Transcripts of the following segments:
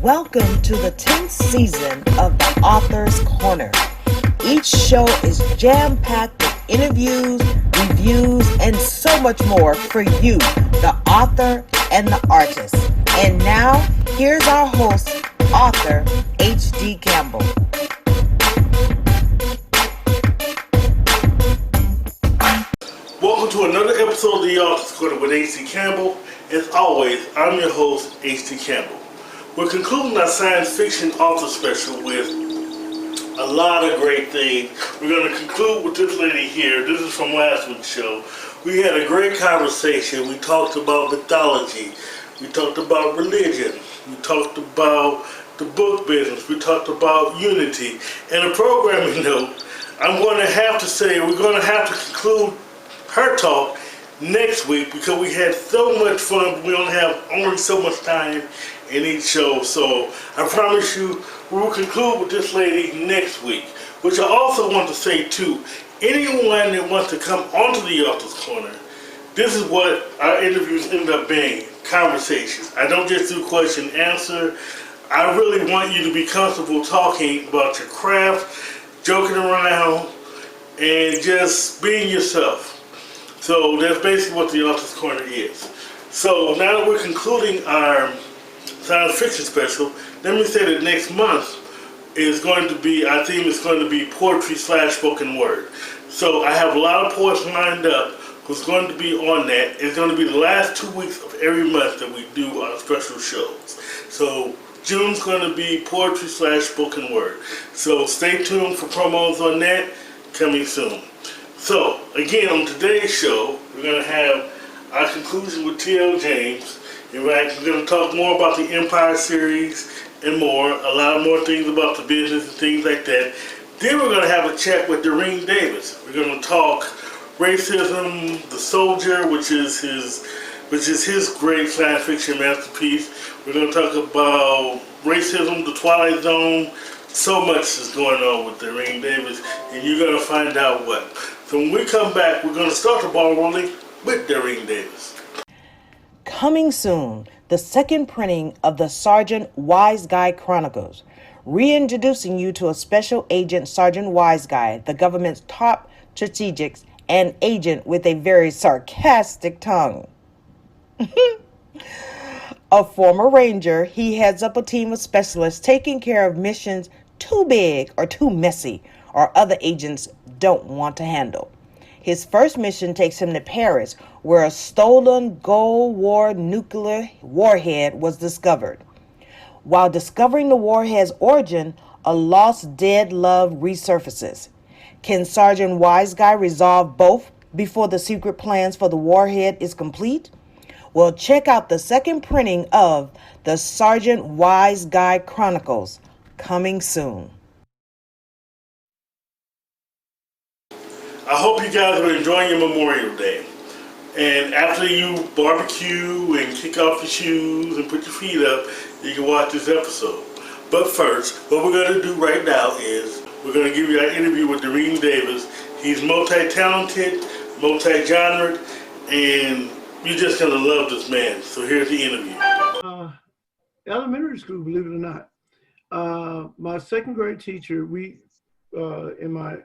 Welcome to the 10th season of the Author's Corner. Each show is jam-packed with interviews, reviews, and so much more for you, the author and the artist. And now, here's our host, author H.D. Campbell. Welcome to another episode of the Author's Corner with H.D. Campbell. As always, I'm your host, H.D. Campbell. We're concluding our science fiction author special with a lot of great things. We're going to conclude with this lady here. This is from last week's show. We had a great conversation. We talked about mythology. We talked about religion. We talked about the book business. We talked about unity. And a programming note, I'm going to have to say we're going to have to conclude her talk next week because we had so much fun. We only so much time in each show. So I promise you we will conclude with this lady next week. Which I also want to say too, anyone that wants to come onto the Author's Corner, this is what our interviews end up being, conversations. I don't just do question and answer. I really want you to be comfortable talking about your craft, joking around, and just being yourself. So that's basically what the Author's Corner is. So now that we're concluding our science fiction special, let me say that next month is going to be, our theme is going to be poetry / spoken word. So I have a lot of poets lined up who's going to be on that. It's going to be the last 2 weeks of every month that we do our special shows. So June's going to be poetry / spoken word. So stay tuned for promos on that coming soon. So again, on today's show, we're going to have our conclusion with T.L. James. In fact, we're going to talk more about the Mpire series and more, a lot more things about the business and things like that. Then we're going to have a chat with Doreen Davis. We're going to talk racism, The Soldier, which is his great science fiction masterpiece. We're going to talk about racism, the Twilight Zone. So much is going on with Doreen Davis, and you're going to find out what. So when we come back, we're going to start the ball rolling with Doreen Davis. Coming soon, the second printing of the Sergeant Wise Guy Chronicles, reintroducing you to a special agent, Sergeant Wise Guy, the government's top strategics and agent with a very sarcastic tongue. A former ranger, he heads up a team of specialists taking care of missions too big or too messy or other agents don't want to handle. His first mission takes him to Paris, where a stolen Cold War nuclear warhead was discovered. While discovering the warhead's origin, a lost dead love resurfaces. Can Sergeant Wise Guy resolve both before the secret plans for the warhead is complete? Well, check out the second printing of the Sergeant Wise Guy Chronicles, coming soon. I hope you guys are enjoying your Memorial Day. And after you barbecue and kick off your shoes and put your feet up, you can watch this episode. But first, what we're going to do right now is we're going to give you our interview with Doreen Davis. He's multi-talented, multi-genre, and you're just going to love this man. So here's the interview. Elementary school, believe it or not. My second grade teacher, in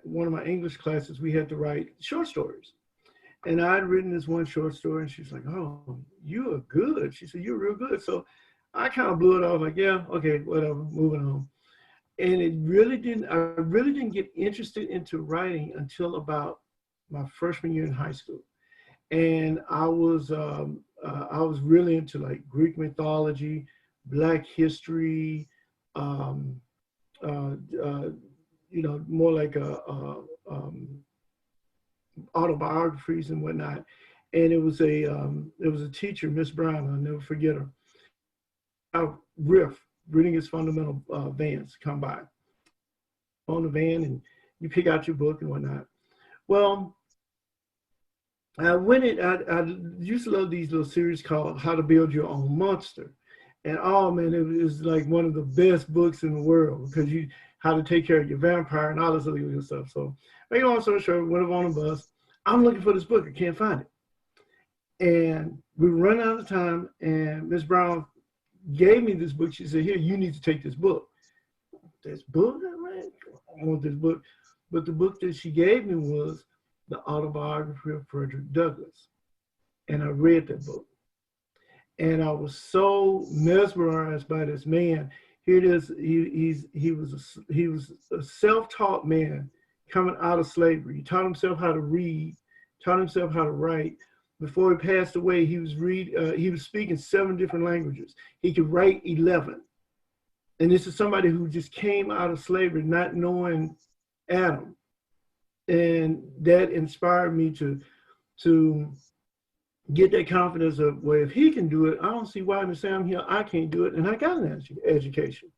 one of my English classes, we had to write short stories. And I had written this one short story, and she's like, "Oh, you are good." She said, "You're real good." So I kind of blew it off, like, "Yeah, okay, whatever, moving on." And I really didn't get interested into writing until about my freshman year in high school. And I was really into like Greek mythology, Black history, more like autobiographies and whatnot. And it was a teacher, Miss Brown, I'll never forget her. Riff, reading his fundamental vans come by on the van, and you pick out your book and whatnot. Well, I used to love these little series called How to Build Your Own Monster. And oh man, it was like one of the best books in the world because how to take care of your vampire and all this other good stuff. So, make a long story short, went up on a bus. I'm looking for this book. I can't find it. And we run out of time, and Miss Brown gave me this book. She said, "Here, you need to take this book." This book, man, I want this book. But the book that she gave me was the autobiography of Frederick Douglass, and I read that book, and I was so mesmerized by this man. Here it is. He was a self-taught man coming out of slavery. He taught himself how to read, taught himself how to write. Before he passed away, he was speaking 7 different languages. He could write 11. And this is somebody who just came out of slavery, not knowing Adam. And that inspired me to get that confidence of, well, if he can do it, I don't see why Miss Sam here, I can't do it. And I got an education.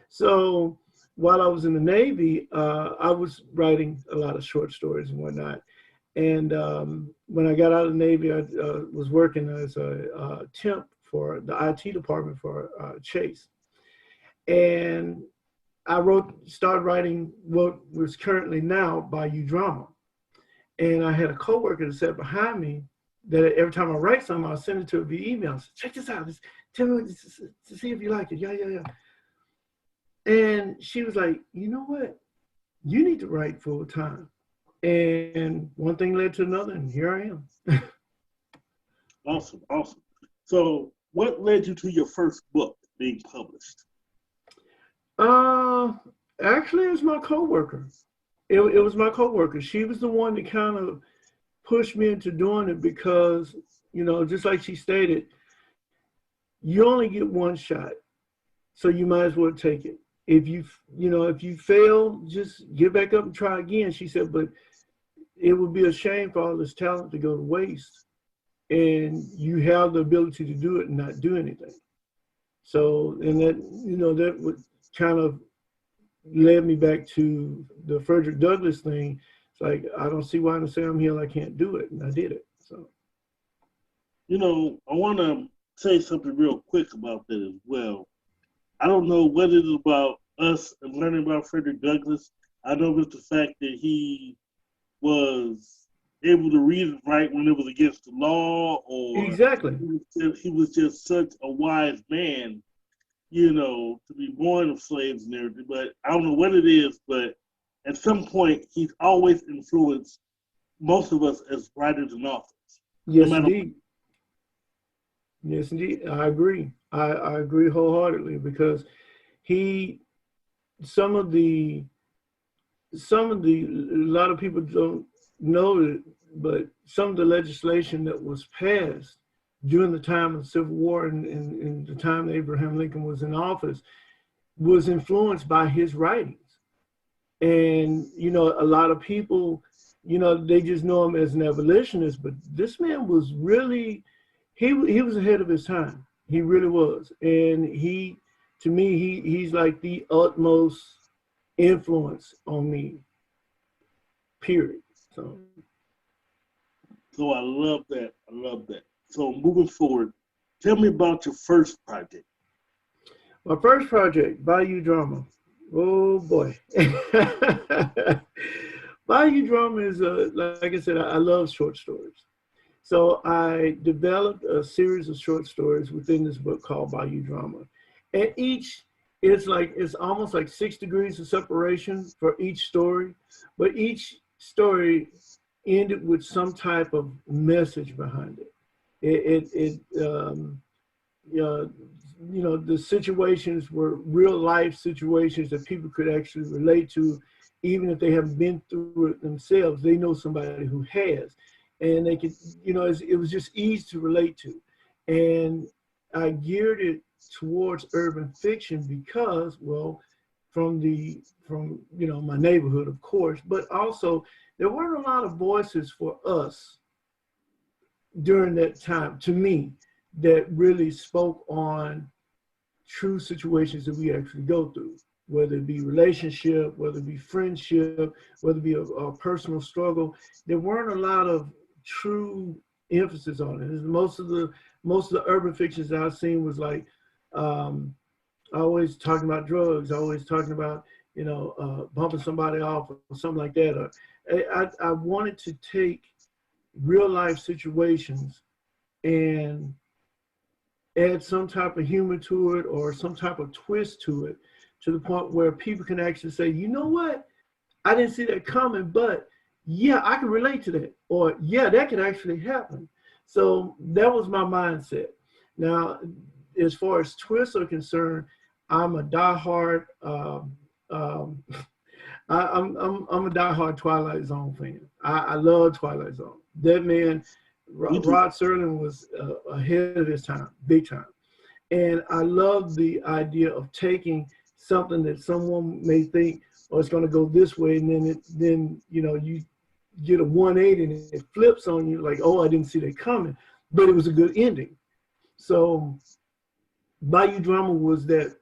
So while I was in the Navy, I was writing a lot of short stories and whatnot. And when I got out of the Navy, I was working as a temp for the IT department for Chase. And I started writing what was currently now Bayou Drama. And I had a coworker that sat behind me that every time I write something, I'll send it to her via email. So, check this out. Just tell me to see if you like it. Yeah. And she was like, you know what? You need to write full time. And one thing led to another, and here I am. Awesome. So what led you to your first book being published? Actually, it was my coworker. It was my coworker. She was the one that kind of pushed me into doing it because, just like she stated, you only get one shot, so you might as well take it. If you fail, just get back up and try again. She said, but it would be a shame for all this talent to go to waste, and you have the ability to do it and not do anything. So, and that would kind of led me back to the Frederick Douglass thing. It's like, I don't see why in the Sam Hill I can't do it, and I did it. So, I want to say something real quick about that as well. I don't know what it is about us and learning about Frederick Douglass. I know it's the fact that he was able to read and write when it was against the law, or exactly, he was just such a wise man, to be born of slaves and everything. But I don't know what it is, but at some point, he's always influenced most of us as writers and authors. Yes, indeed. Yes, indeed. I agree. I agree wholeheartedly, because a lot of people don't know it, but some of the legislation that was passed during the time of the Civil War and the time that Abraham Lincoln was in office was influenced by his writings. And, a lot of people, they just know him as an abolitionist, but this man was really, he was ahead of his time. He really was. And to me, he's like the utmost influence on me, period. So I love that. So moving forward, tell me about your first project. My first project, Bayou Drama. Oh boy. Bayou Drama is, like I said, I love short stories. So I developed a series of short stories within this book called Bayou Drama. And it's almost like 6 degrees of separation for each story, but each story ended with some type of message behind it. The situations were real life situations that people could actually relate to, even if they haven't been through it themselves. They know somebody who has, and they could, it was just easy to relate to. And I geared it towards urban fiction because, well, from my neighborhood, of course, but also there weren't a lot of voices for us during that time, to me, that really spoke on true situations that we actually go through, whether it be relationship, whether it be friendship, whether it be a personal struggle. There weren't a lot of true emphasis on it. Most of the urban fictions that I've seen was like, always talking about drugs, always talking about, bumping somebody off or something like that. I wanted to take real life situations and add some type of humor to it or some type of twist to it, to the point where people can actually say, you know what, I didn't see that coming, but yeah, I can relate to that, or yeah, that could actually happen. So that was my mindset. Now, as far as twists are concerned, I'm a diehard. Um, I'm a diehard Twilight Zone fan. I love Twilight Zone. That man, Rod Serling, was ahead of his time, big time. And I love the idea of taking something that someone may think, oh, it's going to go this way, and then you get a 180 and it flips on you like, oh, I didn't see that coming, but it was a good ending. So Bayou Drama was that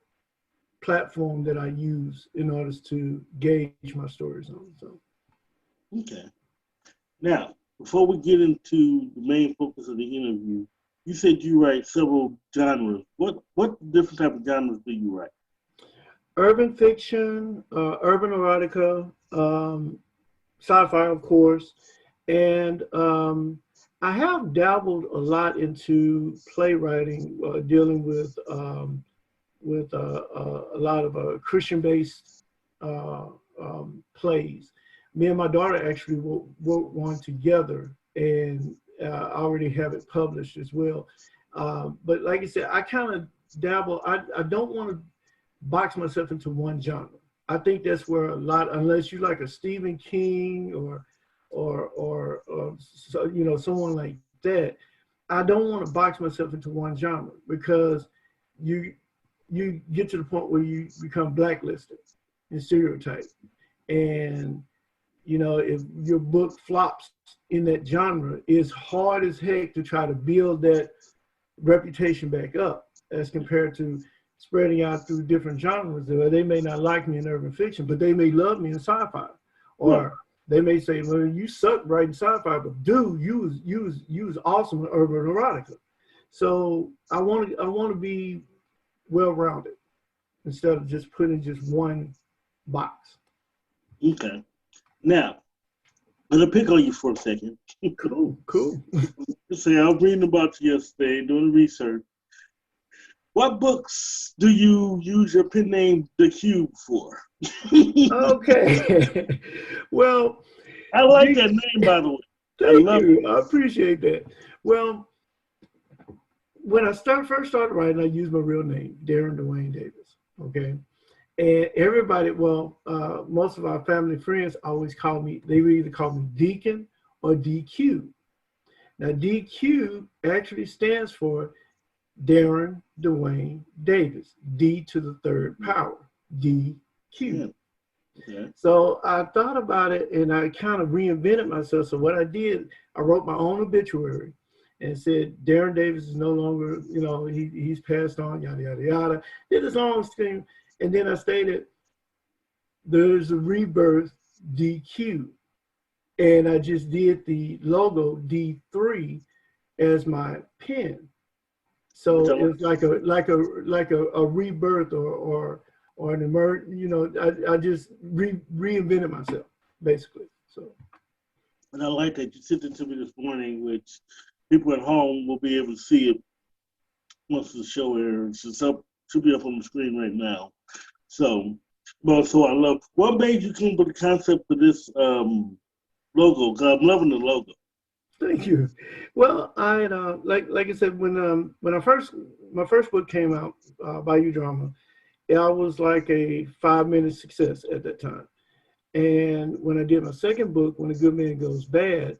platform that I use in order to gauge my stories on. So, okay. Now, before we get into the main focus of the interview, you said you write several genres. What different type of genres do you write? Urban fiction, urban erotica, sci-fi, of course, and I have dabbled a lot into playwriting, dealing with a lot of Christian-based plays. Me and my daughter actually wrote one together, and I already have it published as well. But like I said, I kind of dabble. I don't want to box myself into one genre. I think that's where a lot, unless you like a Stephen King or someone like that, I don't want to box myself into one genre, because you get to the point where you become blacklisted and stereotyped. And if your book flops in that genre, it's hard as heck to try to build that reputation back up, as compared to spreading out through different genres. They may not like me in urban fiction, but they may love me in sci-fi. Or they may say, well, you suck writing sci-fi, but dude, you was awesome in urban erotica. So I want to be well-rounded instead of just putting just one box. Okay. Now, I'm going to pick on you for a second. Cool. Say, I was reading about you yesterday, doing research. What books do you use your pen name, The Cube, for? Okay. Well, I like that name, by the way. Thank you. I appreciate that. Well, when I first started writing, I used my real name, Doreen Davis. Okay. And everybody, most of our family friends always they would either call me Deacon or DQ. Now, DQ actually stands for Darren Dwayne Davis, D to the third power, DQ. Yeah. So I thought about it, and I kind of reinvented myself. So what I did, I wrote my own obituary and said, Darren Davis is no longer, he's passed on, yada, yada, yada. Did this long thing. And then I stated, there's a rebirth, DQ. And I just did the logo, D3, as my pen. So it's like a rebirth or an emerge. I just reinvented myself, basically. So. And I like that you sent it to me this morning, which people at home will be able to see it once the show airs. It's up, should be up on the screen right now. So I love. What made you come up with the concept for this logo? Because I'm loving the logo. Thank you. Well, I like I said, when my first book came out, Bayou Drama, I was like a 5-minute success at that time. And when I did my second book, When a Good Man Goes Bad,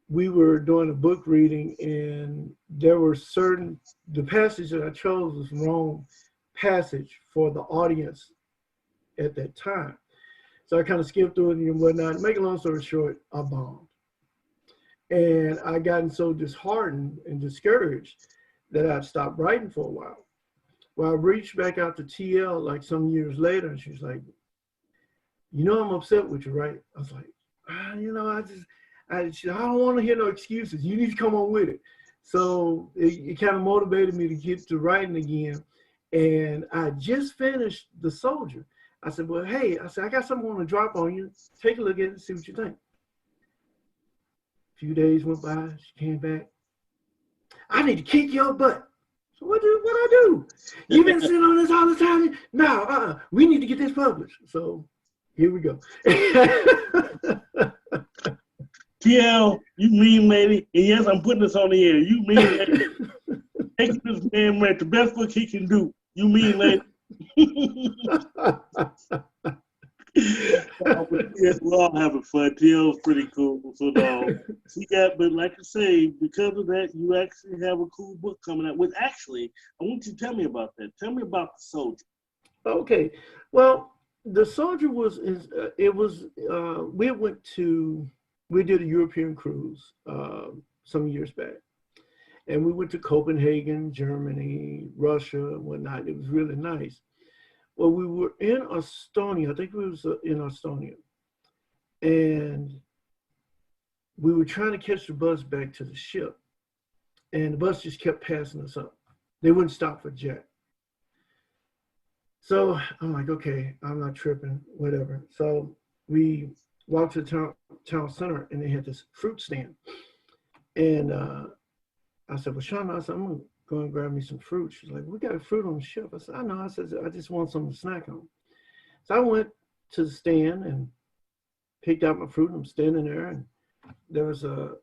we were doing a book reading, and there were the passage that I chose was the wrong passage for the audience at that time. So I kind of skipped through it and whatnot. Make a long story short, I bombed. And I gotten so disheartened and discouraged that I stopped writing for a while. Well, I reached back out to TL like some years later, and she's like, I'm upset with you, right? I was like, I don't want to hear no excuses. You need to come on with it. So it kind of motivated me to get to writing again. And I just finished The Soldier. I said, well, hey, I got something I want to drop on you. Take a look at it and see what you think. A few days went by, she came back. I need to kick your butt. So what I do? You've been sitting on this all the time. No, we need to get this published. So here we go. TL, you mean lady, and yes, I'm putting this on the air. You mean lady, taking this man write the best book he can do. You mean lady. We're all having fun. TL's pretty cool. So but like I say, because of that, you actually have a cool book coming out. With actually, I want you to tell me about that. Tell me about The Soldier. Okay, well, The Soldier we did a European cruise some years back, and we went to Copenhagen, Germany, Russia, and whatnot. It was really nice. Well, we were in Estonia. I think it was in Estonia, and we were trying to catch the bus back to the ship, and the bus just kept passing us up. They wouldn't stop for jack. So I'm like, okay, I'm not tripping, whatever. So we walked to the town center, and they had this fruit stand. And I said, well, Shauna, I'm going to go and grab me some fruit. She's like, we got fruit on the ship. I said, I know. I said, I just want something to snack on. So I went to the stand and picked out my fruit. I'm standing there, and there was a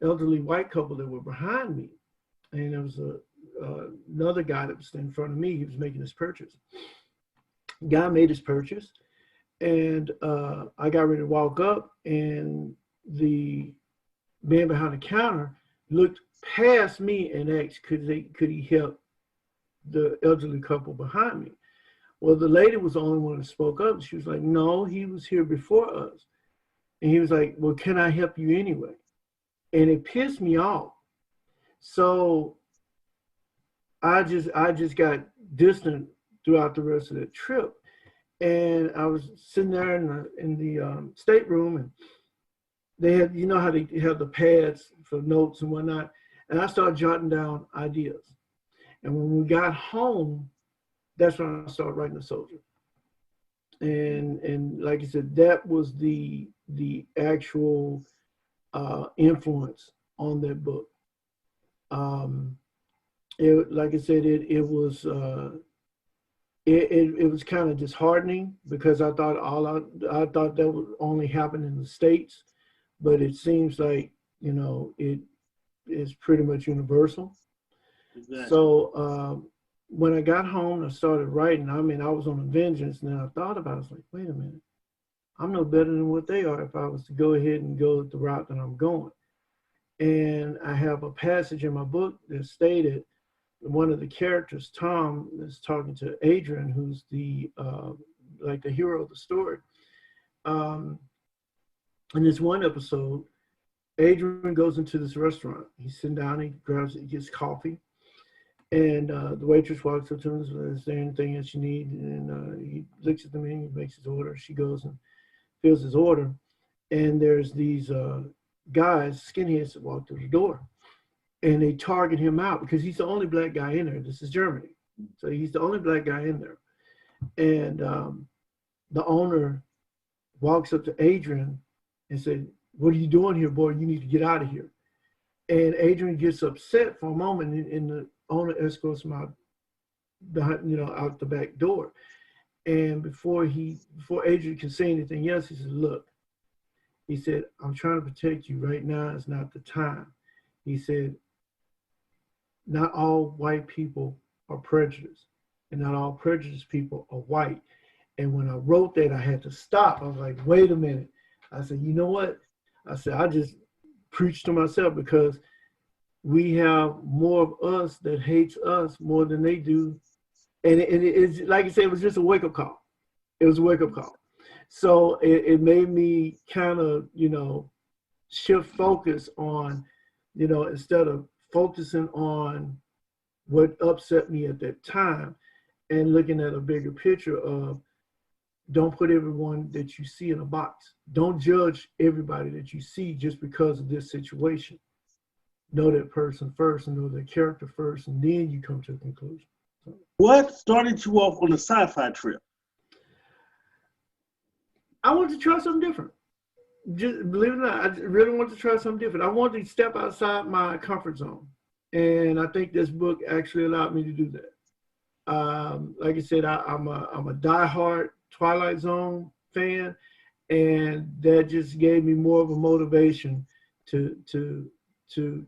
elderly white couple that were behind me. And there was another guy that was in front of me. He was making his purchase. Guy made his purchase, and I got ready to walk up, and the man behind the counter looked past me and asked, could he help the elderly couple behind me? Well, the lady was the only one that spoke up. She was like, no, he was here before us. And he was like, well, can I help you anyway? And it pissed me off. So I just got distant throughout the rest of the trip. And I was sitting there in the stateroom, and they had, you know how they have the pads for notes and whatnot. And I started jotting down ideas. And when we got home, that's when I started writing The Soldier. And like I said, that was the actual influence on that book. Like I said, it was kind of disheartening, because I thought that would only happen in the States, but it seems like, you know, it is pretty much universal. Exactly. So when I got home, I started writing. I mean, I was on a vengeance, and then I thought about it. I was like, wait a minute, I'm no better than what they are if I was to go ahead and go the route that I'm going. And I have a passage in my book that stated, one of the characters, Tom, is talking to Adrian, who's the like the hero of the story. In this one episode, Adrian goes into this restaurant. He's sitting down, he gets coffee, and the waitress walks up to him and says, is there anything that you need? And he looks at the menu, makes his order. She goes and fills his order, and there's these guys, skinheads, that walk through the door. And they target him out because he's the only black guy in there. This is Germany. So he's the only black guy in there. And the owner walks up to Adrian and said, what are you doing here, boy? You need to get out of here. And Adrian gets upset for a moment, and the owner escorts him out behind, you know, out the back door. And before Adrian can say anything else, he said, look, he said, I'm trying to protect you. Right now is not the time. He said, not all white people are prejudiced, and not all prejudiced people are white. And when I wrote that, I had to stop. I was like, wait a minute. I said, you know what? I said, I just preached to myself, because we have more of us that hates us more than they do. And it's like I said, it was just a wake-up call. It was a wake-up call. So it made me kind of, you know, shift focus on, you know, instead of focusing on what upset me at that time, and looking at a bigger picture of, don't put everyone that you see in a box. Don't judge everybody that you see just because of this situation. Know that person first, and know their character first, and then you come to a conclusion. So, what started you off on a sci-fi trip? I wanted to try something different. just believe it or not, I really wanted to try something different. I wanted to step outside my comfort zone. And I think this book actually allowed me to do that. Like I said, I'm a diehard Twilight Zone fan, and that just gave me more of a motivation to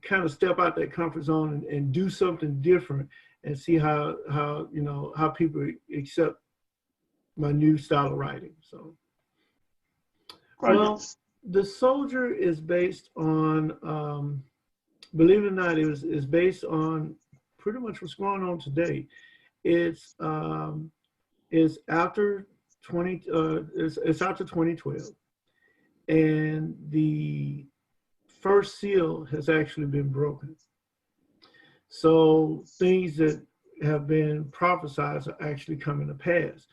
kind of step out that comfort zone and do something different and see how people accept my new style of writing. So, well, The Soldier is based on, believe it or not, is based on pretty much what's going on today. It's after it's after 2012, and the first seal has actually been broken. So things that have been prophesied are actually coming to pass.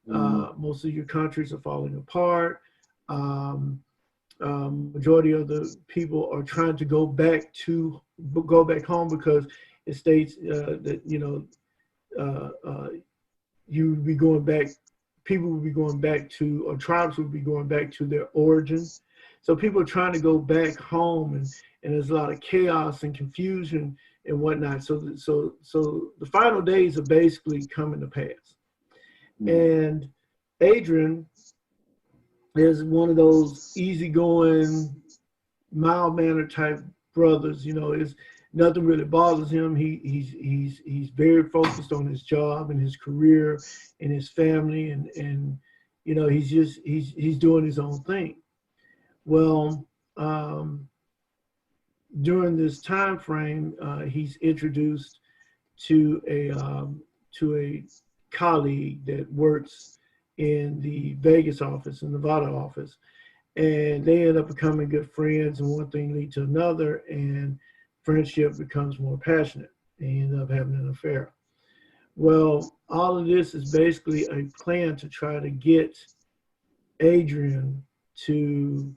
Most of your countries are falling apart. Majority of the people are trying to go back home because it states that you would be going back. People would be going back to, or tribes would be going back to their origins. So people are trying to go back home, and there's a lot of chaos and confusion and whatnot. So the final days are basically coming to pass. And Adrian is one of those easygoing, mild-mannered type brothers. Is nothing really bothers him. He's very focused on his job and his career and his family, and he's doing his own thing. Well, during this time frame, he's introduced to a colleague that works in the Vegas office, in the Nevada office, and they end up becoming good friends, and one thing leads to another, and friendship becomes more passionate. They end up having an affair. Well, all of this is basically a plan to try to get Adrian to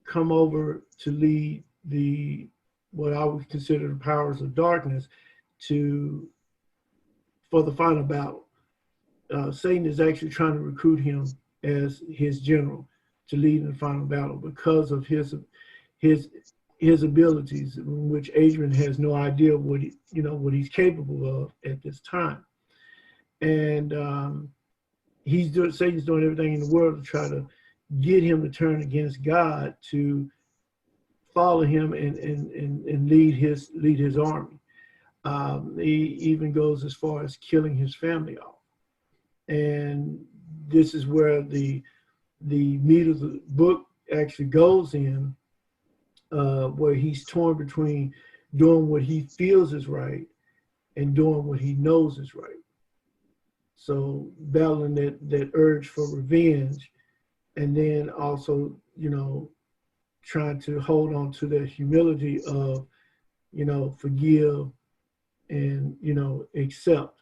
come over to lead what I would consider the powers of darkness for the final battle. Satan is actually trying to recruit him as his general to lead in the final battle because of his abilities, in which Adrian has no idea what he's capable of at this time. And Satan's doing everything in the world to try to get him to turn against God, to follow him and lead his army. He even goes as far as killing his family off. And this is where the meat of the book actually goes in, where he's torn between doing what he feels is right and doing what he knows is right. So battling that urge for revenge, and then also, trying to hold on to that humility of, forgive and, accept.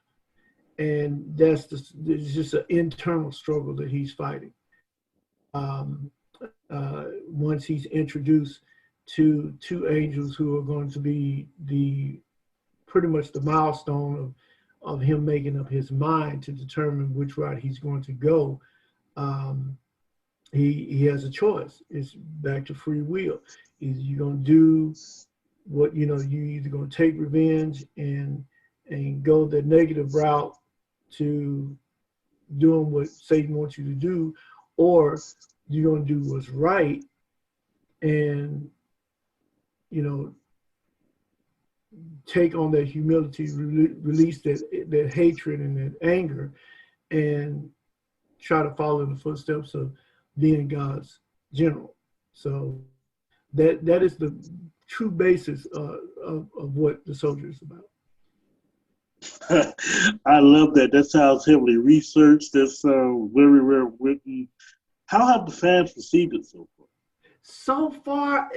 And it's just an internal struggle that he's fighting. Once he's introduced to two angels who are going to be pretty much the milestone of him making up his mind to determine which route he's going to go, he has a choice. It's back to free will. Either you're going to do what, you're either going to take revenge and go the negative route to doing what Satan wants you to do, or you're going to do what's right and, take on that humility, release that hatred and that anger, and try to follow in the footsteps of being God's general. So that is the true basis of what The Soldier is about. I love that. That sounds heavily researched. That's very well written. How have the fans received it so far? So far,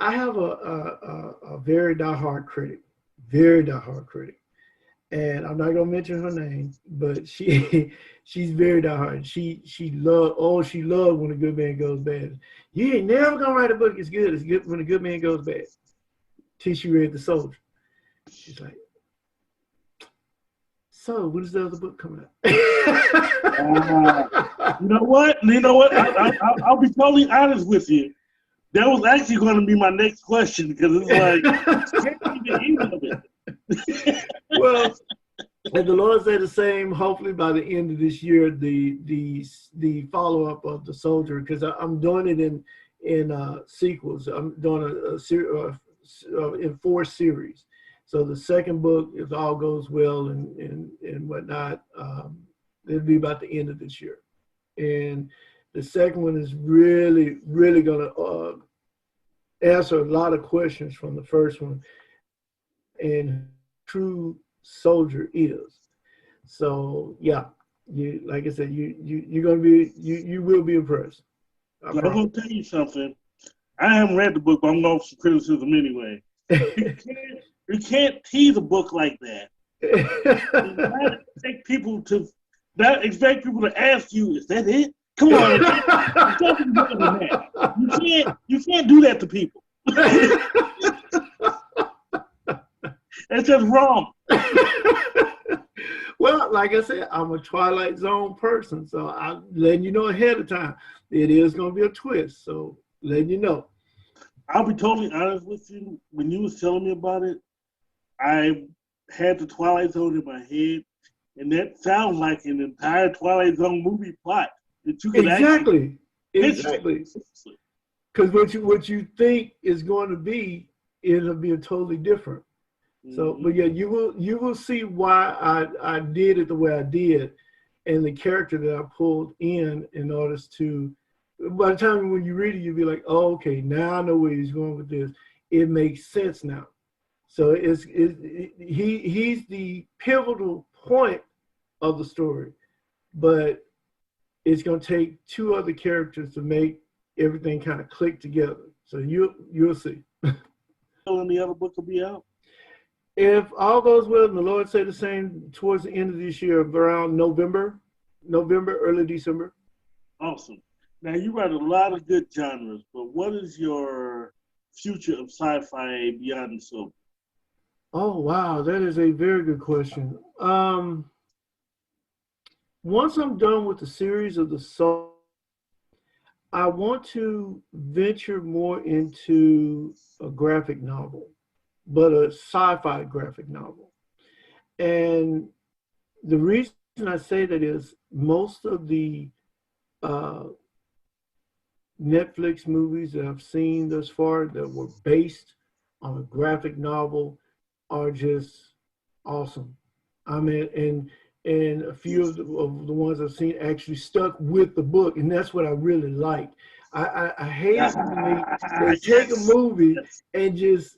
I have a very diehard critic, and I'm not gonna mention her name, but she's very diehard. She loved When a Good Man Goes Bad. You ain't never gonna write a book as good as When a Good Man Goes Bad. Till she read The Soldier. She's like, so when's the other book coming out? You know what? I'll be totally honest with you. That was actually going to be my next question because it's like, can't be the end of it. Well, and the Lord said the same. Hopefully, by the end of this year, the follow up of the Soldier, because I'm doing it in sequels. I'm doing in 4 series. So the second book, if all goes well and whatnot, it'll be about the end of this year. And the second one is really, really going to answer a lot of questions from the first one, and true soldier is. So yeah, you, like I said, you're gonna be, you will be impressed. I'm gonna tell you something. I haven't read the book, but I'm going for some criticism anyway. You can't tease a book like that. Expect people to ask you, is that it? Come on, you can't do that to people. That's just wrong. Well, like I said, I'm a Twilight Zone person, so I'm letting you know ahead of time. It is going to be a twist, so letting you know. I'll be totally honest with you. When you was telling me about it, I had the Twilight Zone in my head, and that sounds like an entire Twilight Zone movie plot that you could exactly. Because what you think is going to be, it'll be totally different. So, but yeah, you will see why I did it the way I did, and the character that I pulled in order to. By the time when you read it, you'll be like, oh, okay, now I know where he's going with this. It makes sense now. So he's the pivotal point of the story, but it's going to take 2 other characters to make everything kind of click together. So you'll see. And the other book will be out. If all goes well, and the Lord say the same, towards the end of this year, around November, early December. Awesome. Now, you write a lot of good genres, but what is your future of sci-fi beyond the soap? Oh, wow. That is a very good question. Once I'm done with the series of the soap, I want to venture more into a graphic novel, but a sci-fi graphic novel. And the reason I say that is most of the Netflix movies that I've seen thus far that were based on a graphic novel are just awesome. I mean, and a few of the ones I've seen actually stuck with the book, and that's what I really like. I hate it when they take a movie and just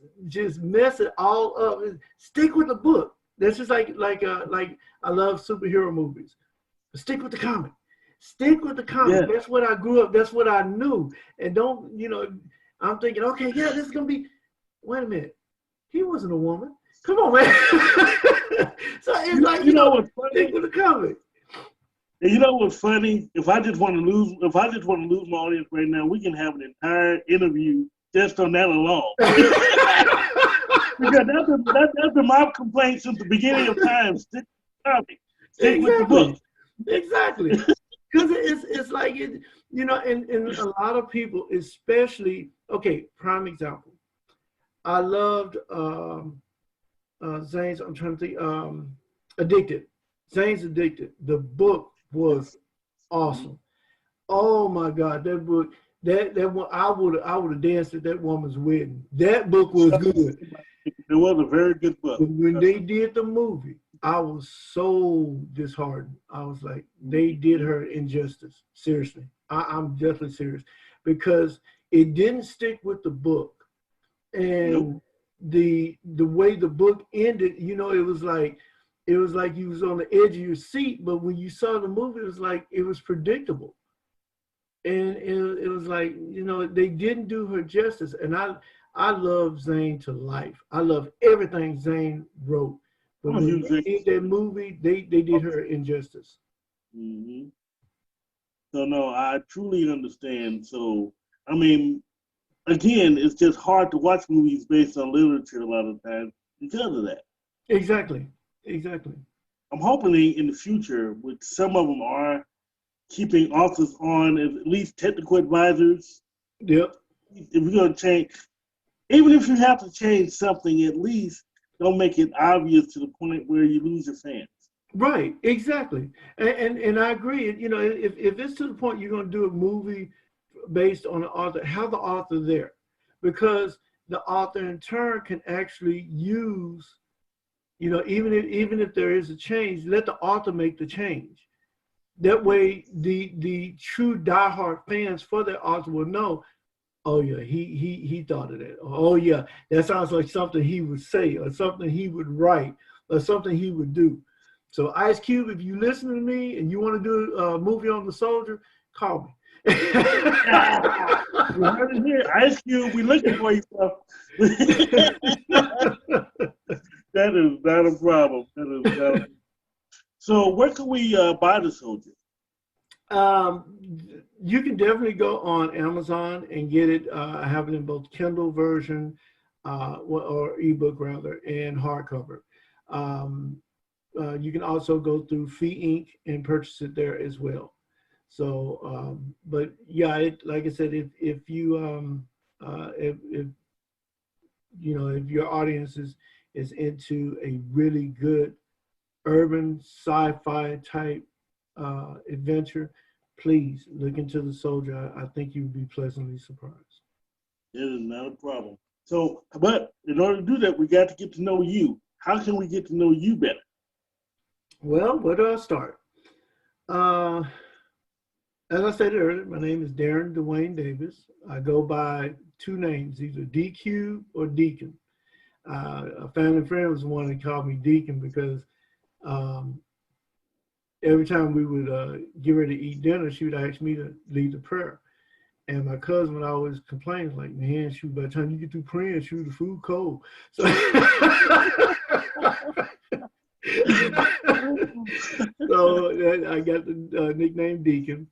mess it all up. Stick with the book. That's just like I love superhero movies. Stick with the comic. Stick with the comic. Yeah. That's what I grew up. That's what I knew. And don't, I'm thinking, okay, yeah, this is gonna be. Wait a minute, he wasn't a woman. Come on, man. So it's like stick with the comic. And you know what's funny? If I just want to lose my audience right now, we can have an entire interview just on that alone. Because that's been my complaint since the beginning of time. Stick with the comic. Stick with the book. Exactly. Because it's like it, and a lot of people, especially, okay, prime example. I loved Zane's, I'm trying to think, Addicted. Zane's Addicted. The book was awesome. Oh my God, that book, that one, I would have danced at that woman's wedding. That book was good. It was a very good book. But when they did the movie, I was so disheartened. I was like, they did her injustice. Seriously. I'm definitely serious. Because it didn't stick with the book. And the way the book ended, it was like you was on the edge of your seat, but when you saw the movie, it was like it was predictable. And it was like, they didn't do her justice. And I love Zane to life. I love everything Zane wrote. But when they did that movie, they did her injustice. Mm-hmm. So, no, I truly understand. So, I mean, again, it's just hard to watch movies based on literature a lot of times because of that. Exactly. I'm hoping in the future, which some of them are, keeping authors on as at least technical advisors. Yep. If you're going to change, even if you have to change something, at least don't make it obvious to the point where you lose your fans. Right, exactly. And I agree. You know, if it's to the point you're going to do a movie based on the author, have the author there, because the author in turn can actually use, you know, even if there is a change, let the author make the change. That way, the true diehard fans for that author will know, oh yeah, he thought of that. Oh yeah, that sounds like something he would say, or something he would write, or something he would do. So Ice Cube, if you listen to me and you want to do a movie on the soldier, call me. You heard it here, Ice Cube. We looking for you, bro. That is not a problem. That is not a problem. So where can we buy the soldier? You can definitely go on Amazon and get it. I have it in both Kindle version or ebook rather, and hardcover. You can also go through Fee Inc. and purchase it there as well. So, but yeah, like I said, if you you know, if your audience is into a really good urban sci-fi type adventure, please look into the soldier. I think you'd be pleasantly surprised. It is not a problem. So, but in order to do that, we got to get to know you. How can we get to know you better? Well, where do I start? As I said earlier, my name is Darine Davis. I go by two names, either DQ or Deacon. A family friend was the one that called me Deacon because every time we would get ready to eat dinner, she would ask me to lead the prayer. And my cousin would always complain, like, man, shoot, by the time you get through praying, shoot, the food cold. So, so I got the nickname Deacon.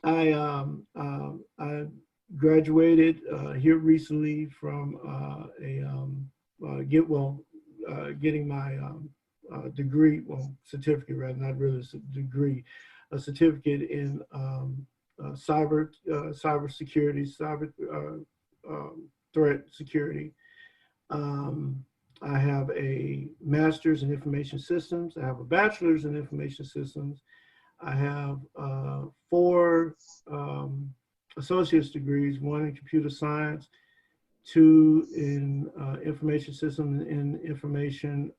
I graduated here recently from getting my degree, well, certificate rather, not really a degree, a certificate in cyber security, cyber threat security. I have a master's in information systems. I have a bachelor's in information systems. I have 4 associate's degrees, 1 in computer science, 2 in information systems and information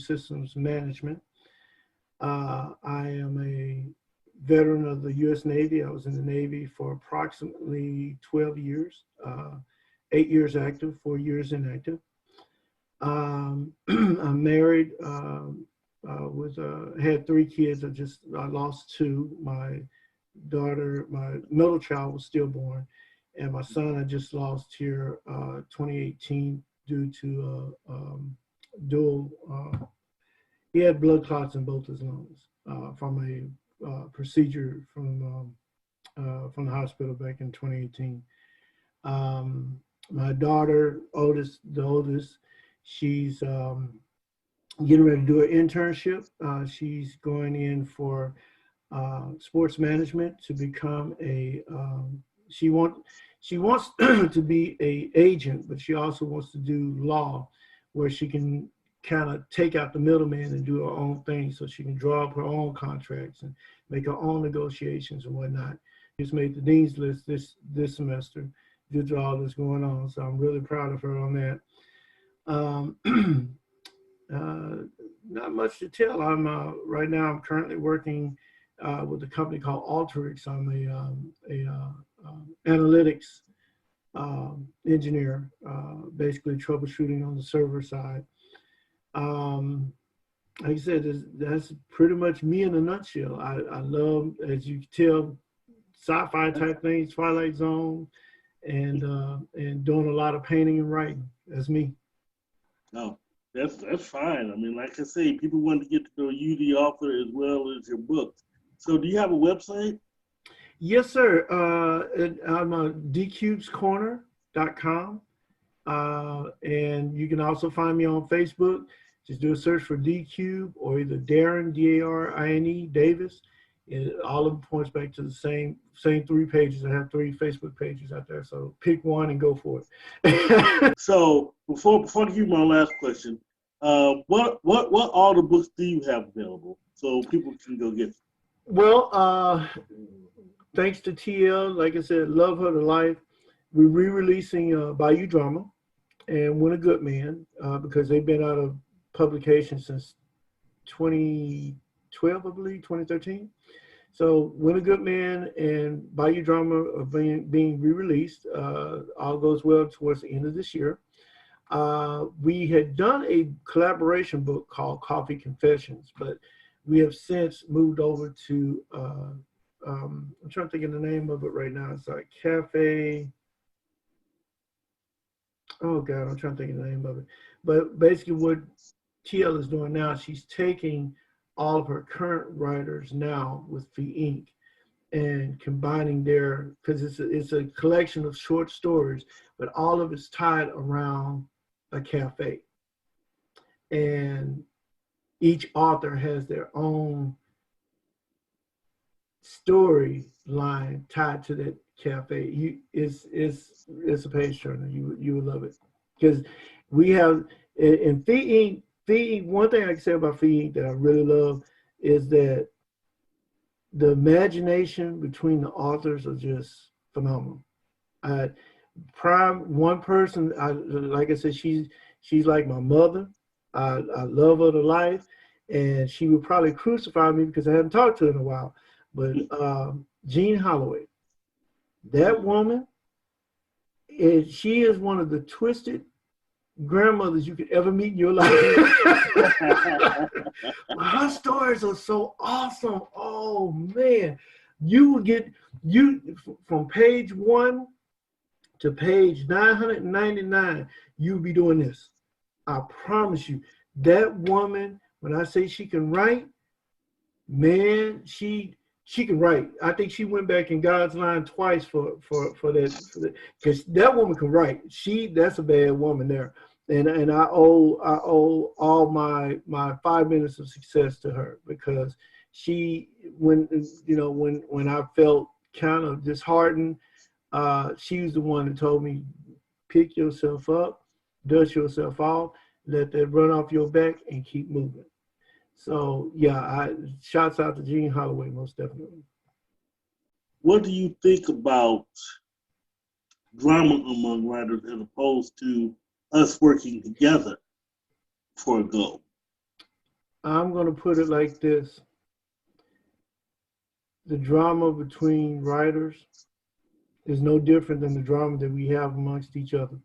systems management. I am a veteran of the U.S. Navy. I was in the Navy for approximately 12 years, 8 years active, 4 years inactive. I'm married had 3 kids. I lost 2. My daughter, my middle child was stillborn, and my son I just lost here 2018 due to dual. He had blood clots in both his lungs from a procedure from the hospital back in 2018. My daughter, the oldest, she's getting ready to do an internship. She's going in for sports management to become a. She wants to be an agent, but she also wants to do law, where she can kind of take out the middleman and do her own thing, so she can draw up her own contracts and make her own negotiations and whatnot. She's made the dean's list this semester due to all that's going on, so I'm really proud of her on that. Not much to tell. Right now I'm currently working with a company called Alteryx. I'm a analytics engineer, basically troubleshooting on the server side. Like I said, that's pretty much me in a nutshell. I love, as you can tell, sci-fi type things, Twilight Zone, and doing a lot of painting and writing. That's me. No, that's fine. I mean, like I say, people want to get to know you, the author, as well as your books. So do you have a website? Yes, sir. I'm dcubescorner.com. And you can also find me on Facebook. Just do a search for D Cube or either Darine, D-A-R-I-N-E, Davis. And all of them points back to the same 3 pages. I have 3 Facebook pages out there. So pick one and go for it. So before I give you my last question, what all the books do you have available so people can go get them? Well, thanks to TL, like I said, Love Her to Life. We're re-releasing Bayou Drama and When a Good Man because they've been out of publication since 2012, I believe, 2013. So When a Good Man and Bayou Drama are being re-released. All goes well towards the end of this year. We had done a collaboration book called Coffee Confessions, but we have since moved over to, I'm trying to think of the name of it right now. It's like Cafe, oh God, I'm trying to think of the name of it. But basically what TL is doing now, she's taking all of her current writers now with Fee Inc. and combining their, because it's a collection of short stories, but all of it's tied around a cafe. And each author has their own storyline tied to that cafe. It's a page turner. You would love it because we have in Fee Inc. One thing I can say about Fee Inc. that I really love is that the imagination between the authors are just phenomenal. One person, like I said, she's like my mother. I love her to life, and she would probably crucify me because I hadn't talked to her in a while. But Jean Holloway, that woman, she is one of the twisted grandmothers you could ever meet in your life. Her stories are so awesome. Oh man, you will get from page 1 to page 999. You'll be doing this. I promise you. That woman, when I say she can write, man, she can write. I think she went back in God's line twice for that, because that woman can write. That's a bad woman there. And I owe all my 5 minutes of success to her, because when I felt kind of disheartened, she was the one that told me, pick yourself up, dust yourself off, let that run off your back and keep moving. So yeah, shouts out to Jean Holloway, most definitely. What do you think about drama among writers as opposed to us working together for a goal? I'm going to put it like this. The drama between writers is no different than the drama that we have amongst each other.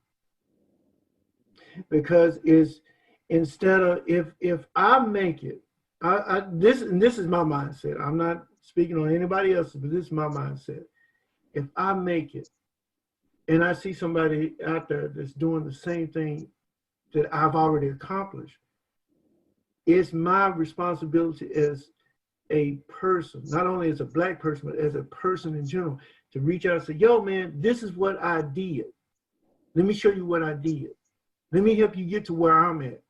Because instead of, if I make it, this is my mindset. I'm not speaking on anybody else's, but this is my mindset. If I make it and I see somebody out there that's doing the same thing that I've already accomplished, it's my responsibility as a person, not only as a Black person, but as a person in general, to reach out and say, yo, man, this is what I did. Let me show you what I did. Let me help you get to where I'm at.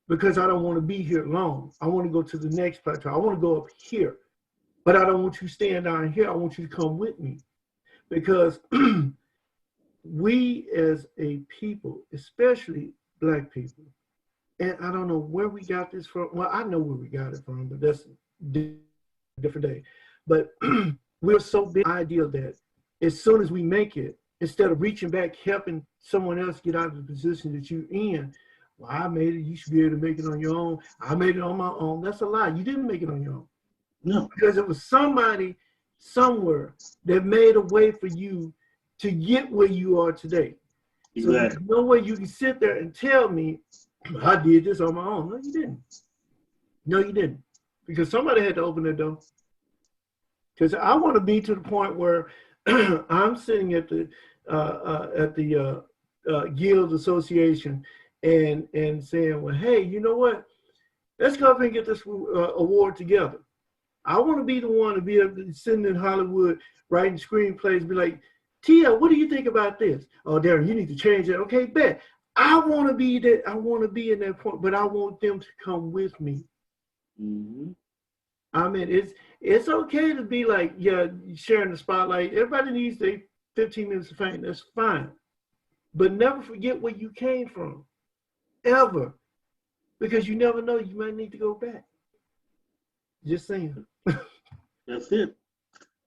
Because I don't want to be here long. I want to go to the next plateau. I want to go up here. But I don't want you staying down here. I want you to come with me. Because we as a people, especially Black people, and I don't know where we got this from. Well, I know where we got it from, but that's a different day. But we're so big idea that as soon as we make it, instead of reaching back, helping someone else get out of the position that you're in, well, I made it, you should be able to make it on your own. I made it on my own. That's a lie. You didn't make it on your own. No. Because it was somebody somewhere that made a way for you to get where you are today. Exactly. So there's no way you can sit there and tell me, I did this on my own. No, you didn't. No, you didn't. Because somebody had to open the door. Because I want to be to the point where I'm sitting at the Guild Association and saying, well, hey, you know what? Let's go up and get this award together. I want to be the one to be able to sitting in Hollywood writing screenplays, be like, Tia, what do you think about this? Oh, Darren, you need to change that. Okay, bet. I want to be that. I want to be in that point, but I want them to come with me. Mm-hmm. I mean, it's okay to be like, yeah, sharing the spotlight. Everybody needs their 15 minutes of fame. That's fine. But never forget where you came from, ever. Because you never know, you might need to go back. Just saying. That's it.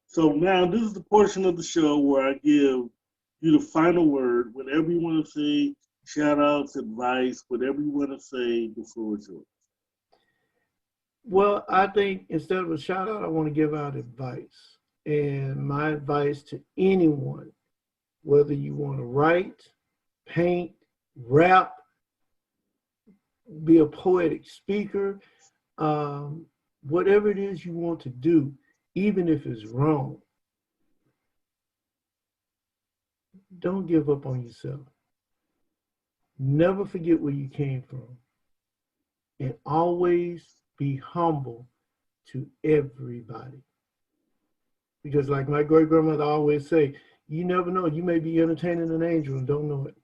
So now this is the portion of the show where I give you the final word. Whatever you want to say, shout outs, advice, whatever you want to say, the floor is yours. Well, I think instead of a shout out, I want to give out advice. And my advice to anyone, whether you want to write, paint, rap, be a poetic speaker, whatever it is you want to do, even if it's wrong, don't give up on yourself. Never forget where you came from. And always be humble to everybody. Because like my great grandmother always say, you never know, you may be entertaining an angel and don't know it.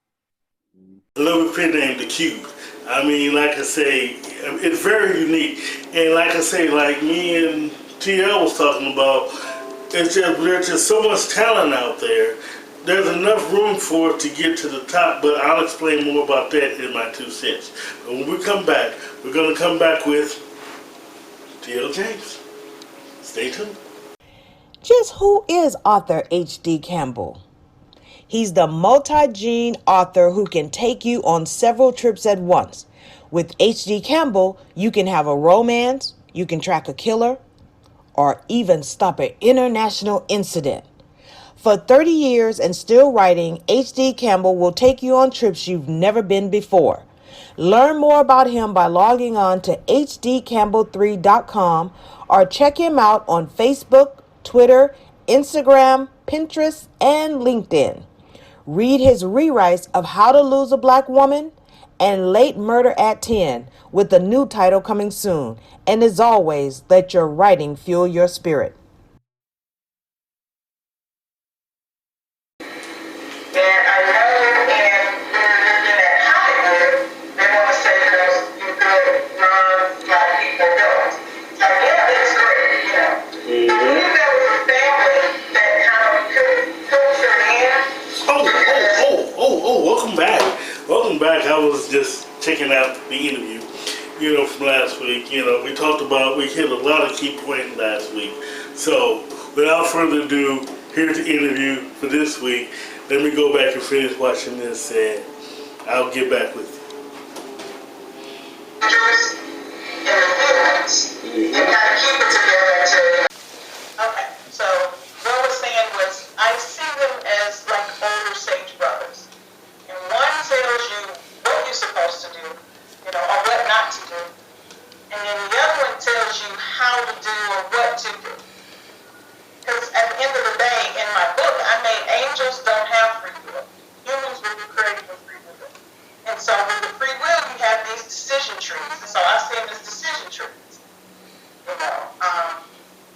A little bit named The Cube. I mean, like I say, it's very unique. And like I say, like me and TL was talking about, there's just so much talent out there. There's enough room for it to get to the top, but I'll explain more about that in my 2 cents. But when we come back, we're going to come back with TL James. Stay tuned. Just who is author H.D. Campbell? He's the multi-genre author who can take you on several trips at once. With H.D. Campbell, you can have a romance, you can track a killer, or even stop an international incident. For 30 years and still writing, H.D. Campbell will take you on trips you've never been before. Learn more about him by logging on to hdcampbell3.com or check him out on Facebook, Twitter, Instagram, Pinterest, and LinkedIn. Read his rewrites of How to Lose a Black Woman and Late Murder at 10 with a new title coming soon. And as always, let your writing fuel your spirit. Welcome back. I was just checking out the interview, from last week. We talked about, we hit a lot of key points last week. So without further ado, here's the interview for this week. Let me go back and finish watching this and I'll get back with you. Okay, so what I was saying was I see them as like older sage brothers. And one tells you what you're supposed to do, or what not to do. And then the other one tells you how to do or what to do. Because at the end of the day, in my book, I made angels don't have free will. Humans will be created with free will. And so with the free will, you have these decision trees. And so I see them as decision trees.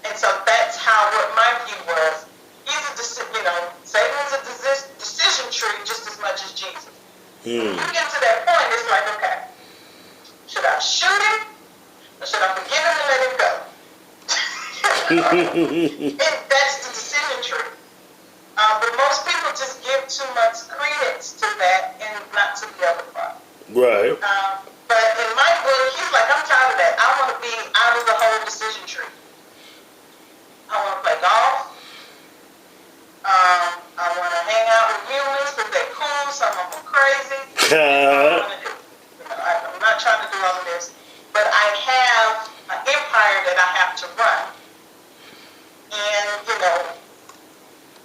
And so that's what my view was. He's Satan is a decision tree just as much as Jesus. When you get to that point, it's like, okay, should I shoot him or should I forgive him and let him go? And that's the decision tree. But most people just give too much credence to that and not to the other part. Right. But in my book, he's like, I'm tired of that. I want to be out of the whole decision tree. I want to play golf. I want to hang out with humans because they're cool. Some of them crazy. I'm not trying to do all of this. But I have an empire that I have to run. And,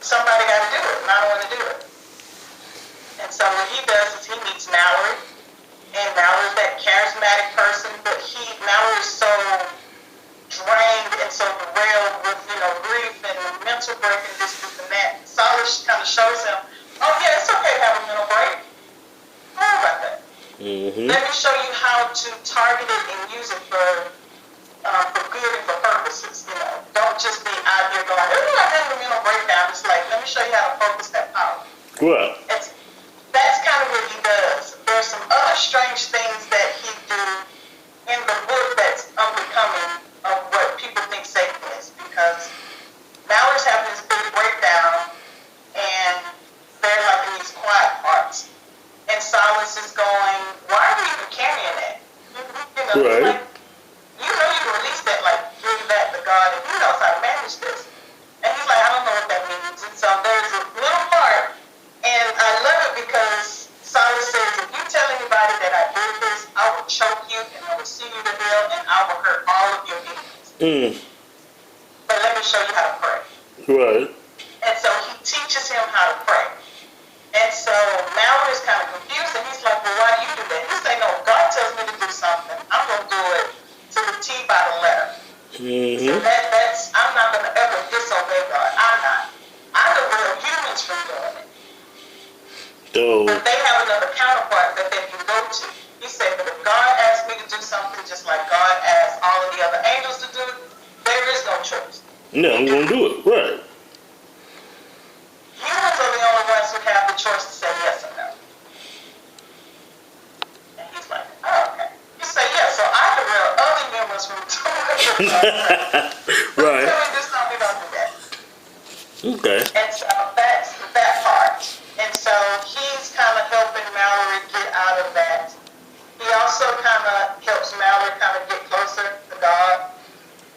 somebody got to do it. And I don't want to do it. And so what he does is he meets Mallory. And Mallory's that charismatic person. But Mallory is so drained and so derailed with, grief and mental break and this and that. Solace kind of shows him, oh yeah, it's okay to have a mental break. Don't worry about that. Mm-hmm. Let me show you how to target it and use it for good and for purposes. Don't just be out here going, oh, I had a mental breakdown. It's like, let me show you how to focus that power. Well. That's kind of what he does. There's But let me show you how to pray. Right. And so he teaches him how to pray. And so Mallory is kind of confused, and he's like, well, why do you do that? He said, no, God tells me to do something. I'm going to do it to the T by the letter. So that's, I'm not going to ever disobey God. I'm not. I know real humans from doing it. But they have another counterpart that they can go to. He said, but if God asks me to do something just like God asked all of the other angels to do it, there is no choice. No, I'm going to do it. Right. Humans are the only ones who have the choice to say yes or no. And he's like, oh, okay. You say yes, so I can reel other humans from doing it. Right. Tell me this time we don't do that. Okay. And so that's that part. And so he's kind of helping Mallory get out of that. He also kind of helps Mallory kind of get closer to God.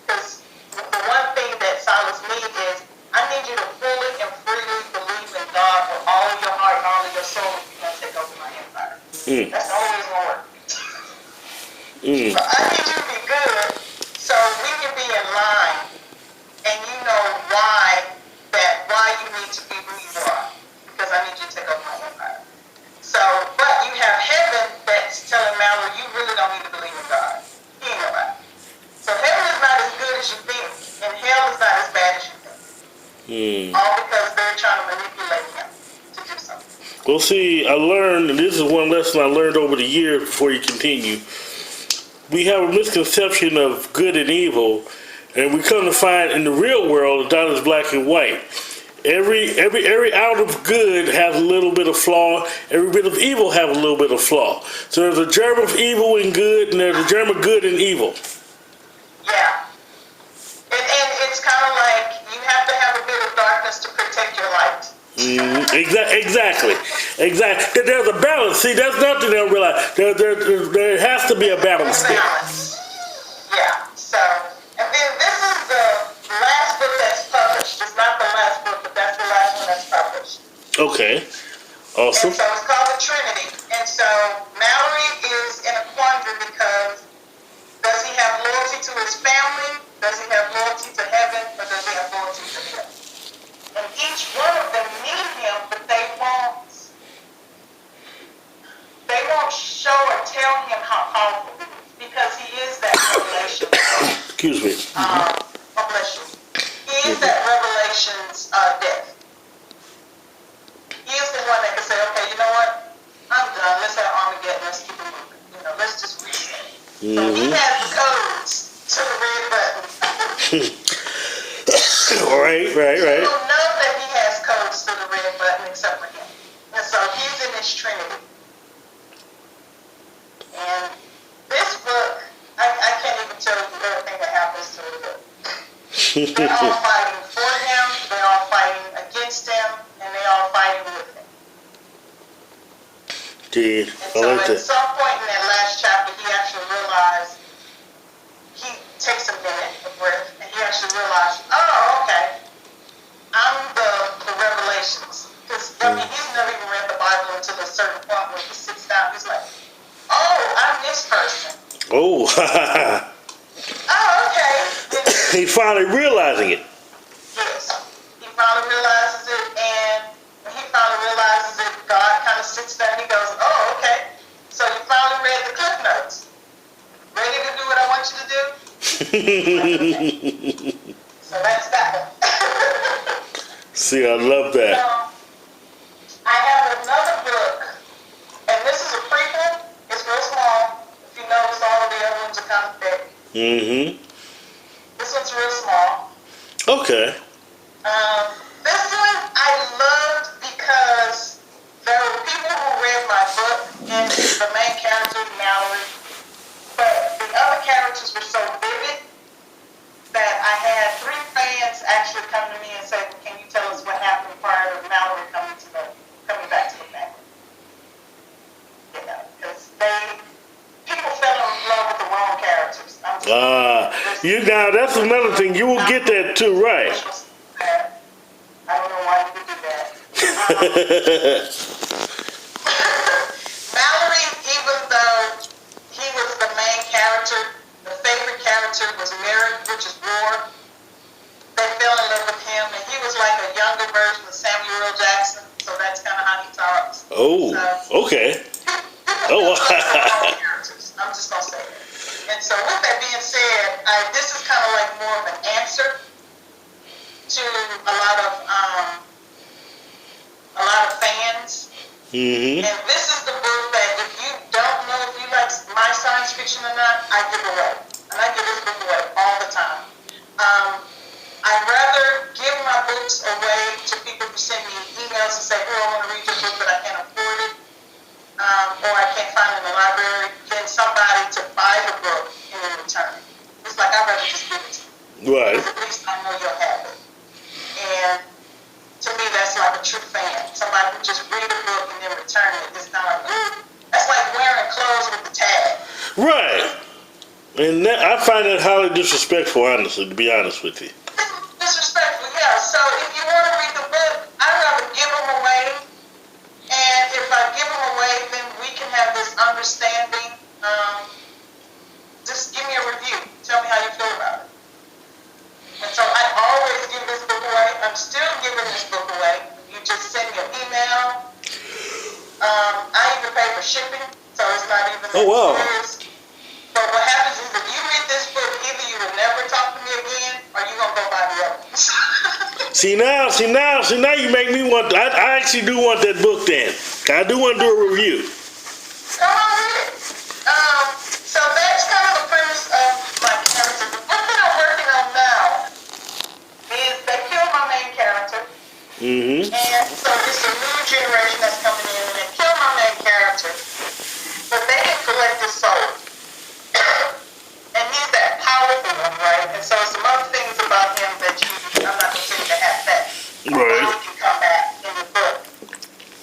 Because the one thing that Silas needs is, I need you to fully and freely believe in God with all of your heart and all of your soul if you're going to take over my empire. That's the only way it's going to work. So I need you to be good so we can be in line and you know why you need to be who you are. Because I need you to take over my empire. So, but you have heaven that's telling Mallory you really don't need to believe in God. He ain't nobody. So heaven is not as good as you think, and hell is not as bad as you think. All because they're trying to manipulate him to do something. Well, see, I learned, and this is one lesson I learned over the years before you continue. We have a misconception of good and evil, and we come to find in the real world it's not as black and white. Every out of good has a little bit of flaw. Every bit of evil has a little bit of flaw. So there's a germ of evil and good, and there's a germ of good and evil. Yeah. And it's kind of like you have to have a bit of darkness to protect your light. Exactly. There's a balance. See, that's nothing they'll realize. There has to be a balance there. Yeah. So, and then this is the last book that's published. It's not the last book, but that's the last one that's published. Okay. Awesome. And so it's called The Trinity. And so Mallory is in a quandary because does he have loyalty to his family? Does he have loyalty to heaven? Or does he have loyalty to him? And each one of them need him, but they won't show or tell him how powerful he is because he is that revelation. Excuse me. Bless you. He is that revelation's death. He is the one that can say, okay, you know what? I'm done. Let's have Armageddon. Let's keep it moving. You know, let's just reset. So he has the codes to the red button. Right. You don't know that he has codes to the red button except for him. And so he's in this Trinity. And this book, I can't even tell you everything that happens to the book. They're all fighting for him, they're all fighting against him, and they're all fighting with him. Dude, and so at some point in that last chapter, he actually realized, he takes a minute, a breath, and he actually realized, oh, okay, I'm the revelations. Because, I mean, he's never even read the Bible until a certain point where he sits down, he's like, oh, I'm this person. Oh, okay. He's finally realizing it. Yes. He finally realizes it, and when he finally realizes it, God kind of sits there and he goes, oh, okay. So you finally read the clip notes. Ready to do what I want you to do? So that's that one. See, I love that. I have another book, and this is a prequel. It's real small. If you notice, all of the other ones are kind of big. This one's real small. Okay. This one I loved because there were people who read my book, and the main character, Mallory, but the other characters were so vivid that I had 3 fans actually come to me and say, well, can you tell us what happened prior to Mallory coming back to the family? You know, because people fell in love with the wrong characters. That's another thing. You will get that too, right? I don't know why you would do that. Mallory, even though he was the main character, the favorite character was Mary, which is was like a younger version of Samuel L. Jackson, so that's kind of how he talks. Oh, So, okay. Oh, wow. characters. I'm just gonna say that. And so, with that being said, this is kind of like more of an answer to a lot of fans. Mm-hmm. And this is the book that if you don't know if you like my science fiction or not, I give away. And I give this book away all the time. I'd rather give my books away to people who send me emails and say, oh, I want to read your book, but I can't afford it, or I can't find it in the library, than somebody to buy the book and then return it. It's like I'd rather just give it to you. Right. Because at least I know you'll have it. And to me, that's like a true fan. Somebody who just read a book and then return it. It's not like, that's like wearing clothes with the tag. Right. And I find that highly disrespectful, honestly, to be honest with you. Disrespectful, yeah. So if you want to read the book, I'd rather give them away. And if I give them away, then we can have this understanding. Just give me a review. Tell me how you feel about it. And so I always give this book away. I'm still giving this book away. You just send me an email. I even pay for shipping, so it's not even that serious. But what happens is if you read this book, either you will never talk to me again, or you're going to go buy the other one. See now you make me want, I actually do want that book then. I do want to do a review. Come on, read it. So that's kind of the premise of my character. The book that I'm working on now is they killed my main character. Mm-hmm. And so it's a new generation that's coming in, and they killed my main character. But they didn't collect his soul. And he's that powerful one, right? And so some other things about him that I'm not going to say to have that. Right. He can come back in the book.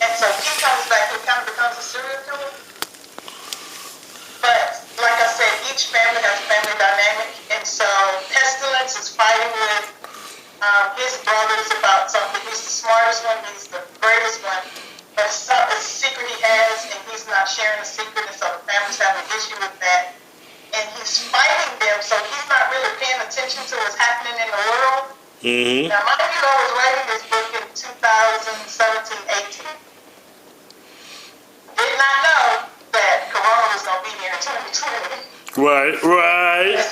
And so he comes back, he kind of becomes a serial killer. But like I said, each family has a family dynamic. And so Pestilence is fighting with his brothers about something. He's the smartest one, he's the greatest one. But it's a secret he has, and he's not sharing the secret. And so the family's having an issue with that. And he's fighting them, so he's not really paying attention to what's happening in the world. Mm-hmm. Now, mind you, I was writing this book in 2017-18. Did not know that Corona was going to be here in 2020. Right. And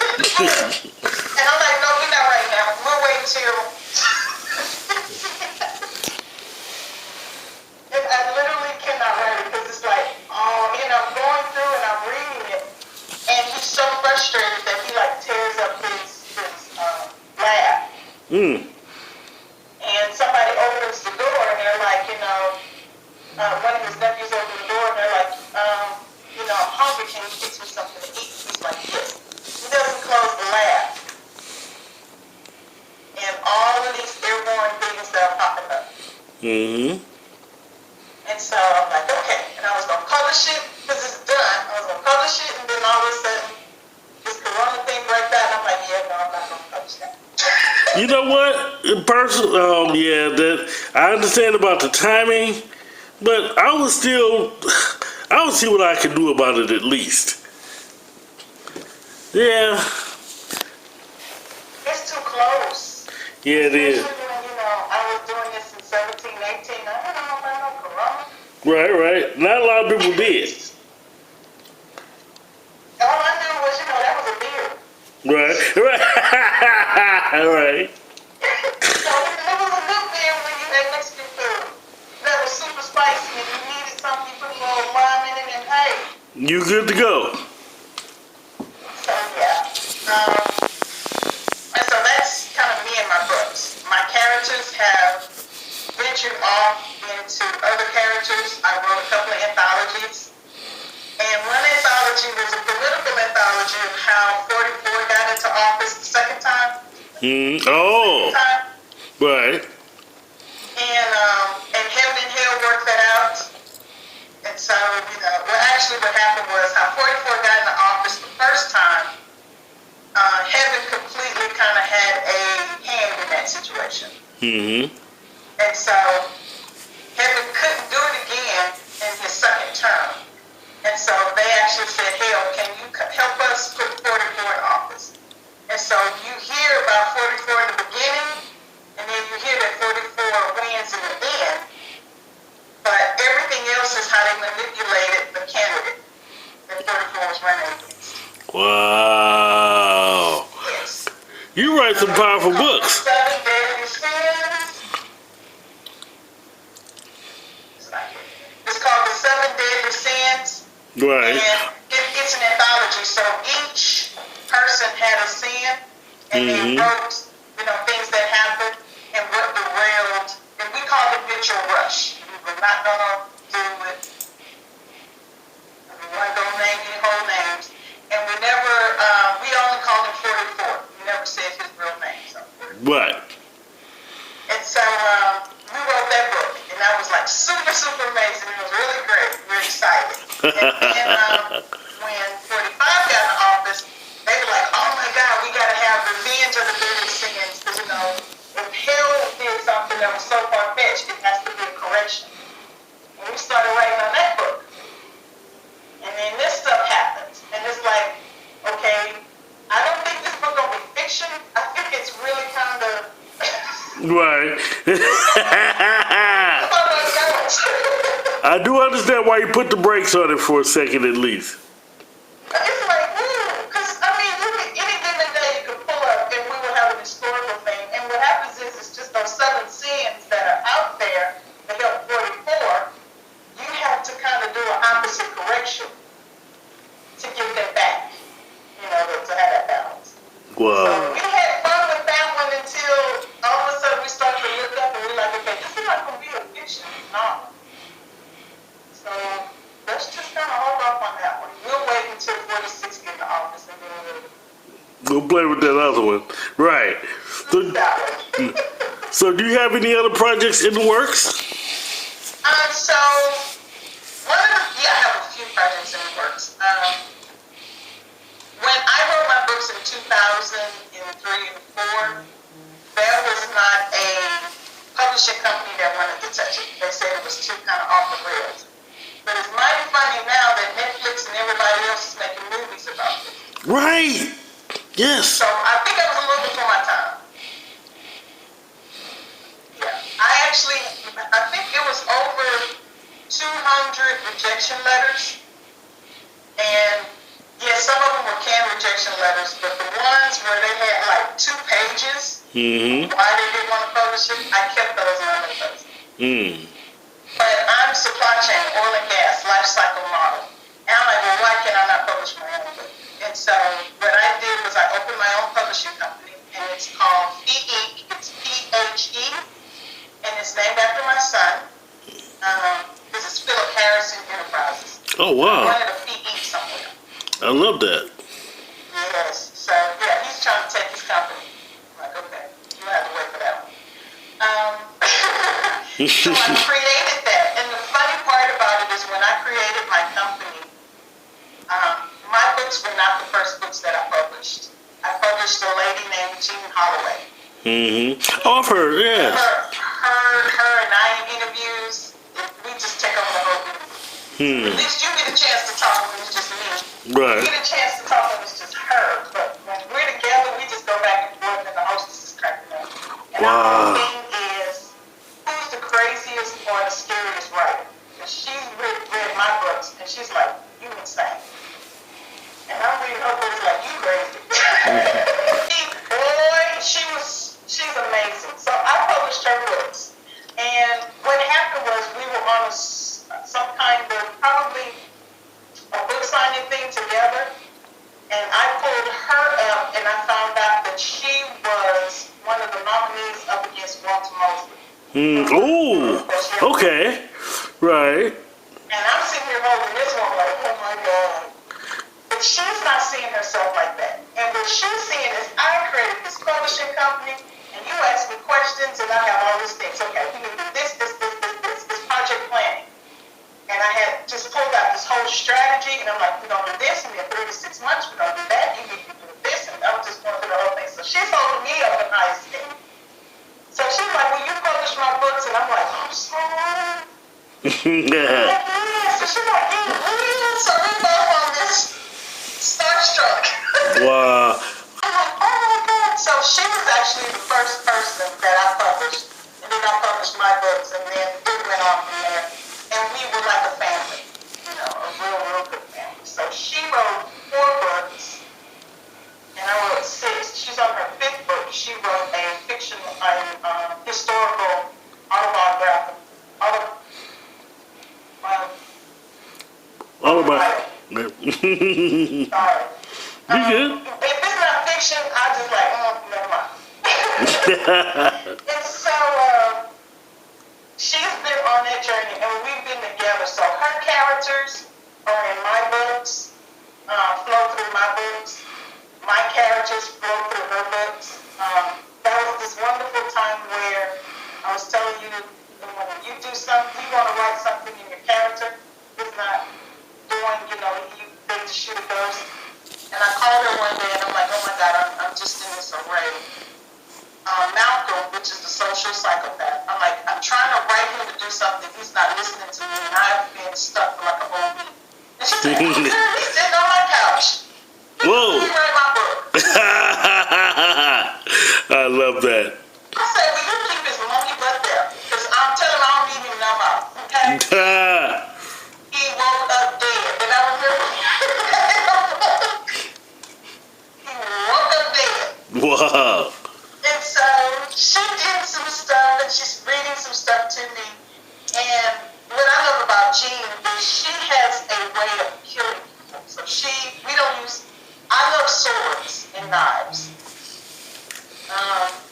I'm like, no, we're not right now. We'll wait until... And I literally cannot write it because it's like, I'm going through and I'm reading it. And he's so frustrated that he like tears up his lab. And somebody opens the door and they're like, one of his nephews opens the door and they're like, I'm hungry, can you fix me something to eat? He's like, yes. He doesn't close the lab. And all of these airborne things that are popping up. Mm-hmm. And so I'm like, okay. And I was going to publish it because it's done. I was going to publish it, and then all of a sudden, this Corona thing breaks out, and I'm like, yeah, no, I'm not going to publish that. You know what? That I understand about the timing, but I would see what I can do about it at least. Yeah. It's too close. Yeah, it is. Especially when, I was doing this in 17, 18. I didn't know about no Corona. Right. Not a lot of people did. All I knew was, that was a beer. Right. Right. So it was a good beer when you had Mexican food. That was super spicy and you needed something, you put a little lime in it and hey. You good to go. So yeah. And so that's kind of me and my books. My characters have ventured off into other characters. I wrote a couple of anthologies. And one anthology was a political anthology of how 44 got into office the second time. Oh. Right. And Heaven and Hell worked that out. And so, actually what happened was how 44 got into office the first time, Heaven completely kind of had a hand in that situation. Mm-hmm. And so, Heaven couldn't do it again in his second term. And so they actually said, Hell, can you help us put 44 in office? And so you hear about 44 in the beginning, and then you hear that scenes in the end, but everything else is how they manipulated the candidate that 44 was running against. Wow. Yes. You write some powerful books. Seven Deadly Sins. It's called The Seven Deadly Sins. Right. And it's an anthology, so each person had a sin, and they wrote, things that happened and what derailed, and we call it Mitchell Rush. We're not gonna do it. We want to go name any whole names, and we only called him 44. We never said his real name. So. Right. And so we wrote that book, and that was like super, super amazing. It was really great. We were excited. And then when 45 got in office, they were like, oh my God, we got to have Revenge of the Deadly Sins. Because, if hell did something that was so far-fetched, it has to be a correction. And we started writing on that book. And then this stuff happens. And it's like, okay, I don't think this book going to be fiction. I think it's really kind of... Right. I do understand why you put the brakes on it for a second at least. It's like, because, any given day you could pull up and we will have an historical thing. And what happens is it's just those 7 sins that are out there that help 44. You have to kind of do an opposite correction to give them back, to have that balance. Wow. So we had fun with that one until all of a sudden we started to look up and we're like, okay, this is not going to be a fiction novel. So let's just kind of hold off on that one. We'll wait until 46 get in the office and then We'll play with that other one. Right. So do you have any other projects in the works? So I have a few projects in the works. When I wrote my books in 2003 and 4, there was not a publishing company that wanted to touch it. They said it was too kind of off the rails. But it's mighty funny now that Netflix and everybody else is making movies about it. Right. Yes. So I think I was a little before my time. Yeah. I think it was over 200 rejection letters. And yeah, some of them were canned rejection letters, but the ones where they had like 2 pages, why they didn't want to publish it, I kept those and I left those. But I'm supply chain, oil and gas, life cycle model. And I'm like, well, why can I not publish my own book? And so what I did was I opened my own publishing company, and it's called PHE. It's PHE, and it's named after my son. This is Philip Harrison Enterprises. Oh, wow. I wanted a PE somewhere. I love that. Yes. So, yeah, he's trying to take his company. I'm like, okay, you'll have to wait for that one. So I created that. And the funny part about it is when I created my company, my books were not the first books that I published. I published a lady named Jean Holloway. Oh, I've heard, yes. Her and I in interviews, we just take over the whole movie. At least you get a chance to talk when it's just me. Right. You get a chance to talk when it's just her. But when we're together, we just go back and forth, and the hostess is cracking up. And our whole thing is, who's the craziest or the scariest writer? Because she's read my books, and she's like, you insane. And I'm reading her books like, you crazy. She's amazing. So I published her books. And what happened was we were on some kind of, probably a book signing thing together. And I pulled her up and I found out that she was one of the nominees up against Walter Mosley. Oh, okay. Right. And I'm sitting here holding this one like, oh my God. But she's not seeing herself like that. And what she's seeing is I created this publishing company, and you ask me questions, and I have all these things. Okay, we can do this project planning. And I had just pulled out this whole strategy, and I'm like, we're going to do this, and we have 3 to 6 months, we're going to do that, you need to do this, and I was just going through the whole thing. So she's holding me up in high esteem. So she's like, will you publish my books? And I'm like, I'm sorry. So she's like, so we both on this starstruck. Wow. I'm like, oh my God. So she was actually the first person that I published. And then I published my books, and then it went on from there. And we were like a family, a real good family. So she wrote 4 books, and I wrote 6. She's on her 5th book. She wrote a historical autobiography. Sorry. You good? If it's not fiction, I just like, never mind. And so she's been on that journey, and we've been together. So her characters are in my books, flow through my books. My characters flow through her books. That was this wonderful time where I was telling you that when you do something, you want to write something in your character. It's not doing, they just shoot a ghost. And I called her one day, and I'm like, oh my God, I'm just in this array. Malcolm, which is the social psychopath, I'm like, I'm trying to write him to do something. He's not listening to me, and I've been stuck for like a whole week. And she said, he's sitting on my couch. Whoa. He read my book. I love that. I said, will you keep his monkey butt there? Because I'm telling him I don't need him no more, okay? He woke up dead, and I remember he woke up dead. Wow. And so she did some stuff, and she's reading some stuff to me. And what I love about Jean is she has a way of killing people. So I love swords and knives.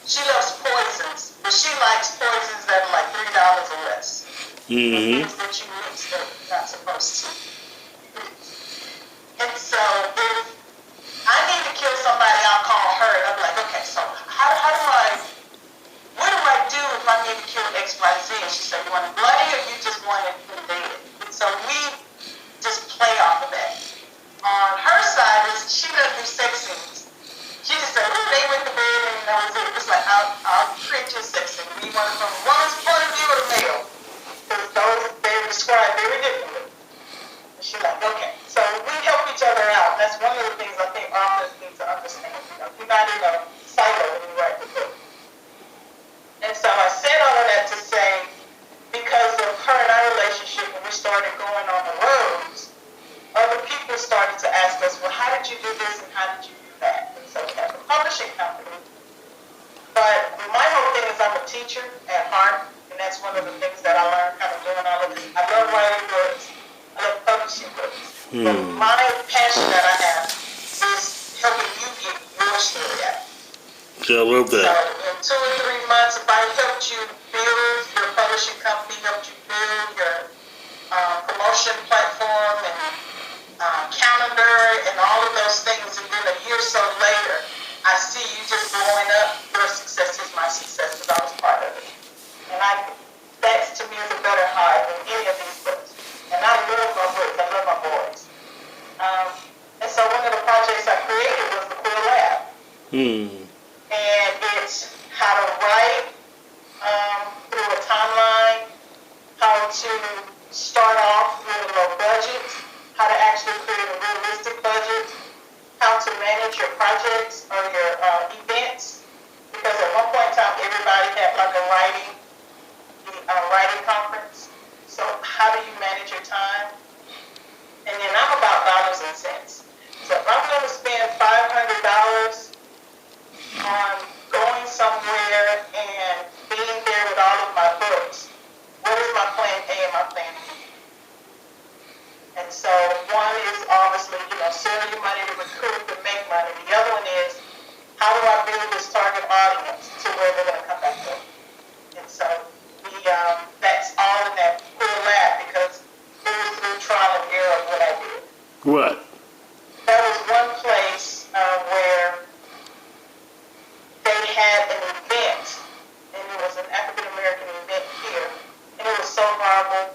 She loves poisons, but she likes poisons that are like $3 or less. Mm-hmm. Things that you mix that you're not supposed to. And so if I need to kill somebody, I'll call her, and I'll be like, okay, so what do I do if I need to kill X, Y, Z? And she said, you want it bloody or you just want it dead? And so we just play off of that. On her side, she doesn't do sex scenes. She just said, they went to bed and that was it. It's like, I'll create your sex scene. You want it from a woman's point of view or the male? Because those, they're described very differently. And she's like, okay. So we help each other out. That's one of the things I think authors need to understand. You're not in a silo when you write the book. And so I said all of that to say, because of her and our relationship, when we started going on the roads, other people started to ask us, well, how did you do this and how did you do that? And so we have a publishing company. But my whole thing is I'm a teacher at heart, and that's one of the things that I learned kind of doing all of this. I love writing books. I love publishing books. But my passion that I have is helping you get your story out. Yeah, I love that. So in 2 or 3 months, if I helped you build your publishing company, helped you build your promotion platform and calendar and all of those things, and then a year or so later, I see you just blowing up. Your success is my success because I was part of it. And that to me is a better high than any of these books. And I love my books. I love my boys. And so one of the projects I created was the Queer Lab. And it's how to write through a timeline, how to start off with a low budget, how to actually create a realistic budget, how to manage your projects or your events. Because at one point in time, everybody had like a writing conference. So how do you manage your time? And then I'm about dollars and cents. So if I'm going to spend $500 on going somewhere and being there with all of my books, what is my plan A and my plan B? And so one is obviously, saving your money to recruit to make money. The other one is, how do I build this target audience to where they're going to come back to? And so that's all in that Queer Lab because it was through trial and error of what I did. What? That was one place where they had an event, and it was an African American event here, and it was so horrible.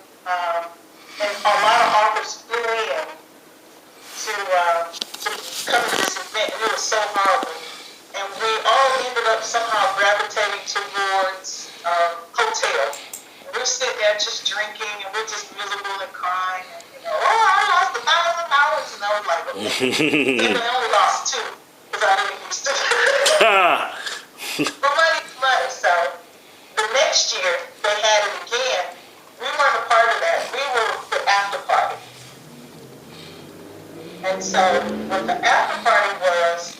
And a lot of authors flew in to come to this event, and it was so horrible. And we all ended up somehow gravitating towards hotel. And we're sitting there just drinking, and we're just miserable and crying. And, I lost $1,000, and I was like, okay. And I only lost 2 because I didn't used to. But money's money. So the next year, And so what the after party was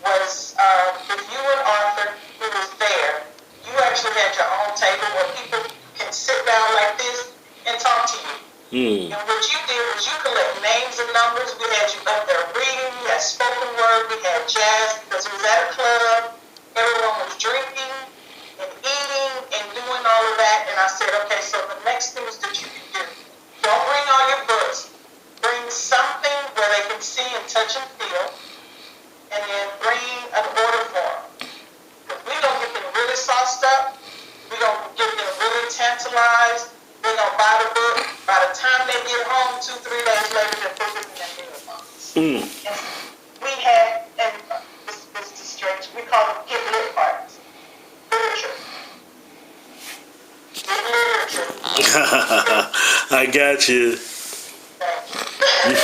if you were an author who was there, you actually had your own table where people can sit down like this and talk to you. And what you did was you collect names and numbers. We had you up there reading. We had spoken word. We had jazz because it was at a club. Everyone was drinking and eating and doing all of that. And I said, okay, so the next thing is that you can do, don't bring all your books. Bring something where they can see and touch and feel. And then bring an order form. Because we're going to get them really sauced up. We're going to get them really tantalized. They're going to buy the book. By the time they get home, 2-3 days later, the book is in their mailbox. And we had, and this is strange, we call them get lit parties. Literature. Get literature. I got you. And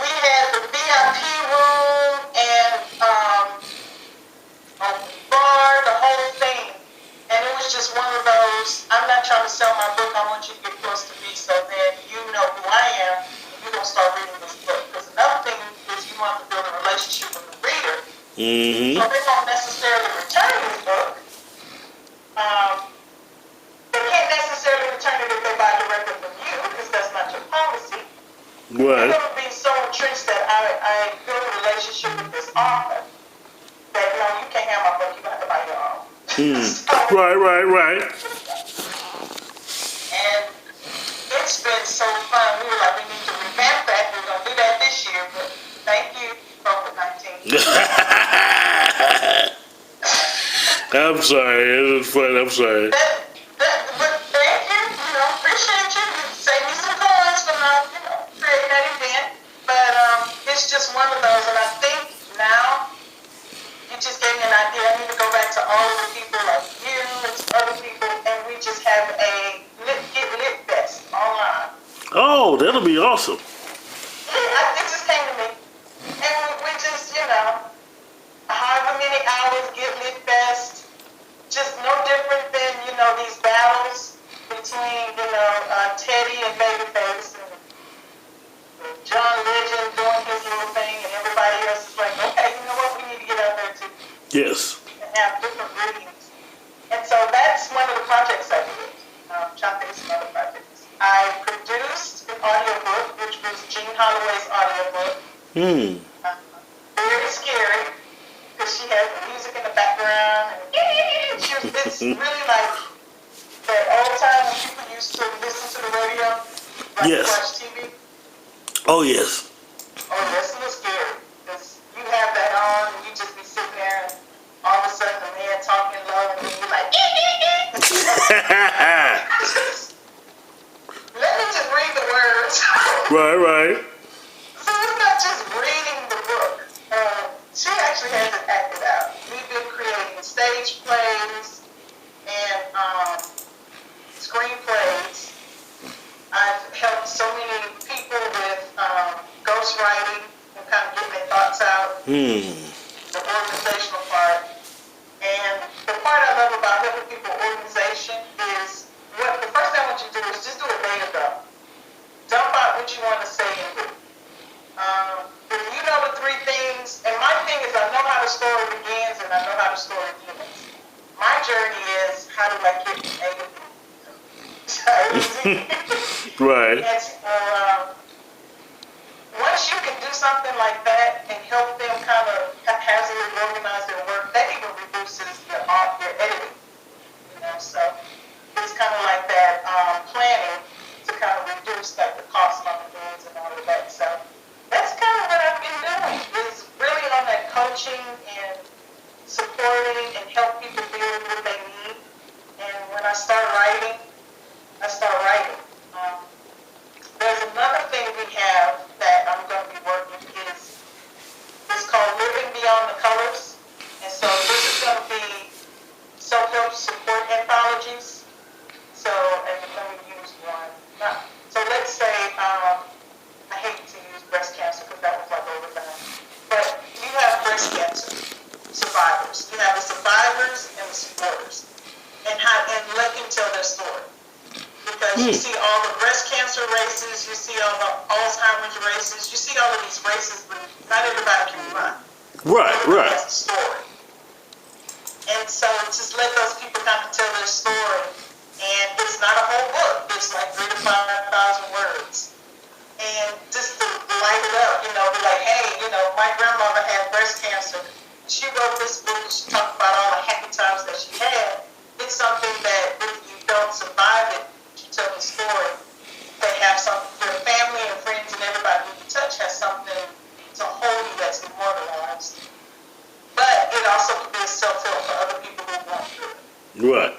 we had the VIP room and a bar, the whole thing. And it was just one of those, I'm not trying to sell my book, I want you to get close to me so that you know who I am and you're going to start reading this book. Because another thing is you want to build a relationship with the reader. So they won't necessarily return this book. They can't necessarily return it if they buy directly from you because that's not your policy. Right. You're going to be so entrenched that I build a relationship with this author that, no, you can't have my book, you have to buy your own. Right. And it's been so fun. We were like, we need to revamp that. We're going to do that this year, but thank you, COVID-19. I'm sorry. It was fun. I'm sorry. But thank you. Appreciate you. You saved me some coins for not, creating that event. But it's just one of those. And I think now, you just gave me an idea. I need to go back to all of the people like you and to other people, and we just have a get lit fest online. Oh, that'll be awesome. Yeah, it just came to me. And we just, however many hours get lit fest, just no different than, these battles between, Teddy and Babyface and John Legend doing his little thing, and everybody else is like, okay, you know what, we need to get out there too. Yes. And have different readings. And so that's one of the projects I did. Trying to think of some other projects. I produced an audiobook, which was Jean Holloway's audiobook. Very scary, because she has the music in the background. And it's really like that old time when people used to listen to the radio, like Yes. watch TV. Oh, yes. Oh, that's a little scary, because you have that on, and you just be sitting there, and all of a sudden the man talking low, and then you're like, let me just read the words. Right. So it's not just reading the book. She actually has it acted out. We've been creating stage plays and screenplays. I've helped so many people with ghostwriting and kind of getting their thoughts out. The organizational part. And the part I love about helping people organization is the first thing I want you to do is just do a day ago. Dump out what you want to say and do. If you know the 3 things, and my thing is I know how the story begins and I know how the story ends. My journey is how do I get from A to B? Right. And so, once you can do something like that and help them kind of haphazardly organize their work, that even reduces your editing. So it's kind of like that planning to kind of reduce like the cost on the goods and all of that. So that's kind of what I've been doing, is really on that coaching and supporting and help people build what they need. And when I start writing, I start writing. There's another thing we have that I'm going to be working it's called Living Beyond the Colors. And so this is going to be self-help support anthologies. So, and let me use one. So let's say, I hate to use breast cancer because that was like overdone. But you have breast cancer survivors. You have the survivors and the supporters. And let them tell their story. Because because you see all the breast cancer races, you see all the Alzheimer's races, you see all of these races, but not everybody can run. Right, right. That's the story. And so just let those people kind of tell their story. And it's not a whole book. It's like 3,000 to 5,000 words. And just to light it up, be like, hey, my grandmother had breast cancer. She wrote this book and she talked about all the happy times that she had. It's something that if you don't survive it, you tell the story. They have something for your family and friends and everybody you touch has something to hold you that's immortalized. But it also could be a self-help for other people who want through it. Right.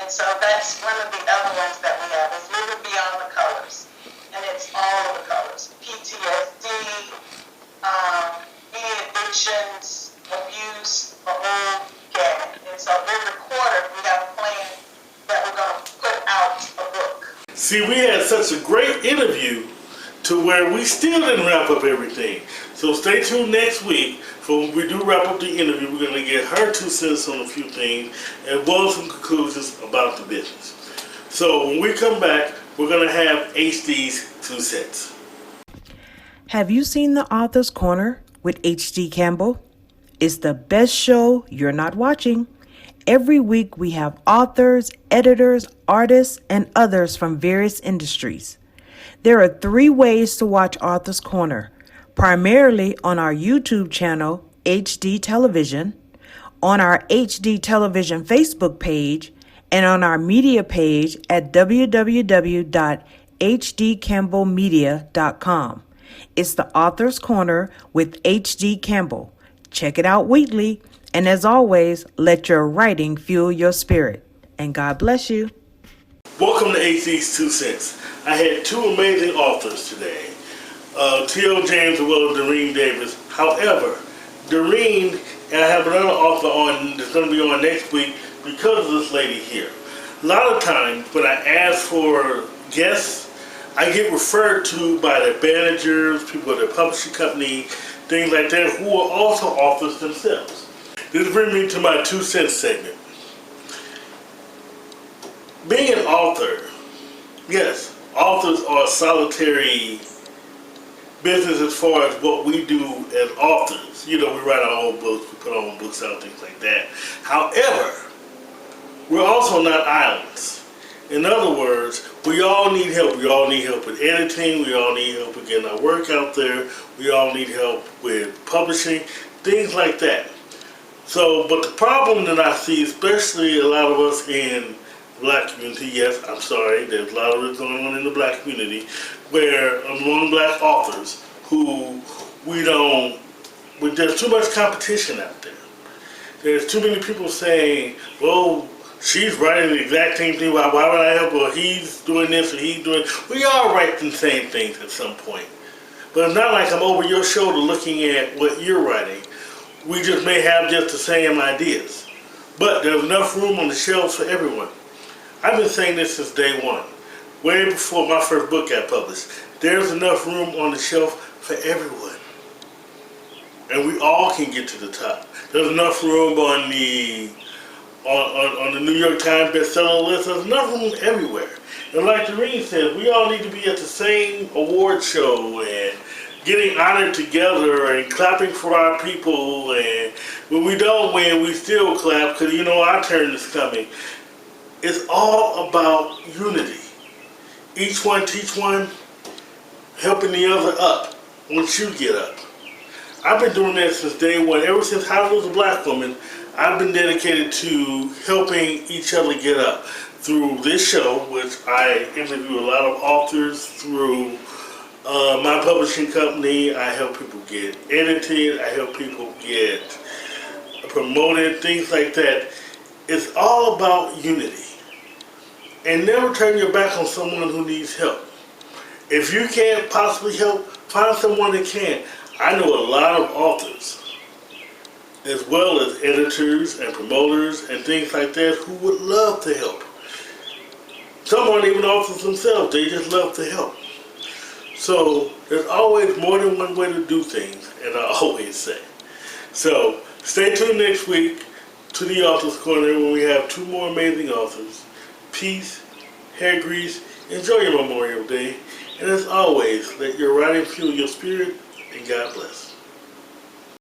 And so that's one of the other ones that we have is Living Beyond the Colors. And it's all of the colors. PTSD, addictions, abuse, the whole gamut. And so every quarter we have a plan that we're going to put out a book. See, we had such a great interview to where we still didn't wrap up everything. So stay tuned next week for when we do wrap up the interview. We're going to get her 2 cents on a few things as well as some conclusions about the business. So when we come back, we're going to have HD's 2 cents. Have you seen The Author's Corner with HD Campbell? It's the best show you're not watching. Every week we have authors, editors, artists, and others from various industries. There are 3 ways to watch Author's Corner. Primarily on our YouTube channel, HD Television, on our HD Television Facebook page, and on our media page at www.hdcampbellmedia.com. It's The Author's Corner with HD Campbell. Check it out weekly, and as always, let your writing fuel your spirit. And God bless you. Welcome to HD's 2 cents. I had 2 amazing authors today. T.O. James as well as Doreen Davis. However, Doreen, and I have another author on that's going to be on next week because of this lady here. A lot of times when I ask for guests, I get referred to by their managers, people at their publishing company, things like that, who are also authors themselves. This brings me to my 2 cents segment. Being an author, yes, authors are solitary business as far as what we do as authors. We write our own books, we put our own books out, things like that. However, we're also not islands. In other words, we all need help. We all need help with editing, we all need help with getting our work out there, we all need help with publishing, things like that. So, but the problem that I see, especially a lot of us in the Black community, yes, I'm sorry, there's a lot of it going on in the Black community, where among Black authors who there's too much competition out there. There's too many people saying, well, she's writing the exact same thing, why would I help her? He's doing this or he's doing, we all write the same things at some point. But it's not like I'm over your shoulder looking at what you're writing. We just may have just the same ideas. But there's enough room on the shelves for everyone. I've been saying this since day one, way before my first book got published. There's enough room on the shelf for everyone. And we all can get to the top. There's enough room on the New York Times bestseller list. There's enough room everywhere. And like Doreen said, we all need to be at the same award show and getting honored together and clapping for our people. And when we don't win, we still clap because our turn is coming. It's all about unity. Each one teach one, helping the other up once you get up. I've been doing that since day one. Ever since How to Lose a Black Woman, I've been dedicated to helping each other get up. Through this show, which I interview a lot of authors, through my publishing company, I help people get edited, I help people get promoted, things like that. It's all about unity. And never turn your back on someone who needs help. If you can't possibly help, find someone that can. I know a lot of authors, as well as editors and promoters and things like that, who would love to help. Some aren't even authors themselves, they just love to help. So there's always more than one way to do things, and I always say. So stay tuned next week to the Author's Corner when we have 2 more amazing authors. Peace, hair grease. Enjoy your Memorial Day. And as always, let your writing fuel your spirit, and God bless.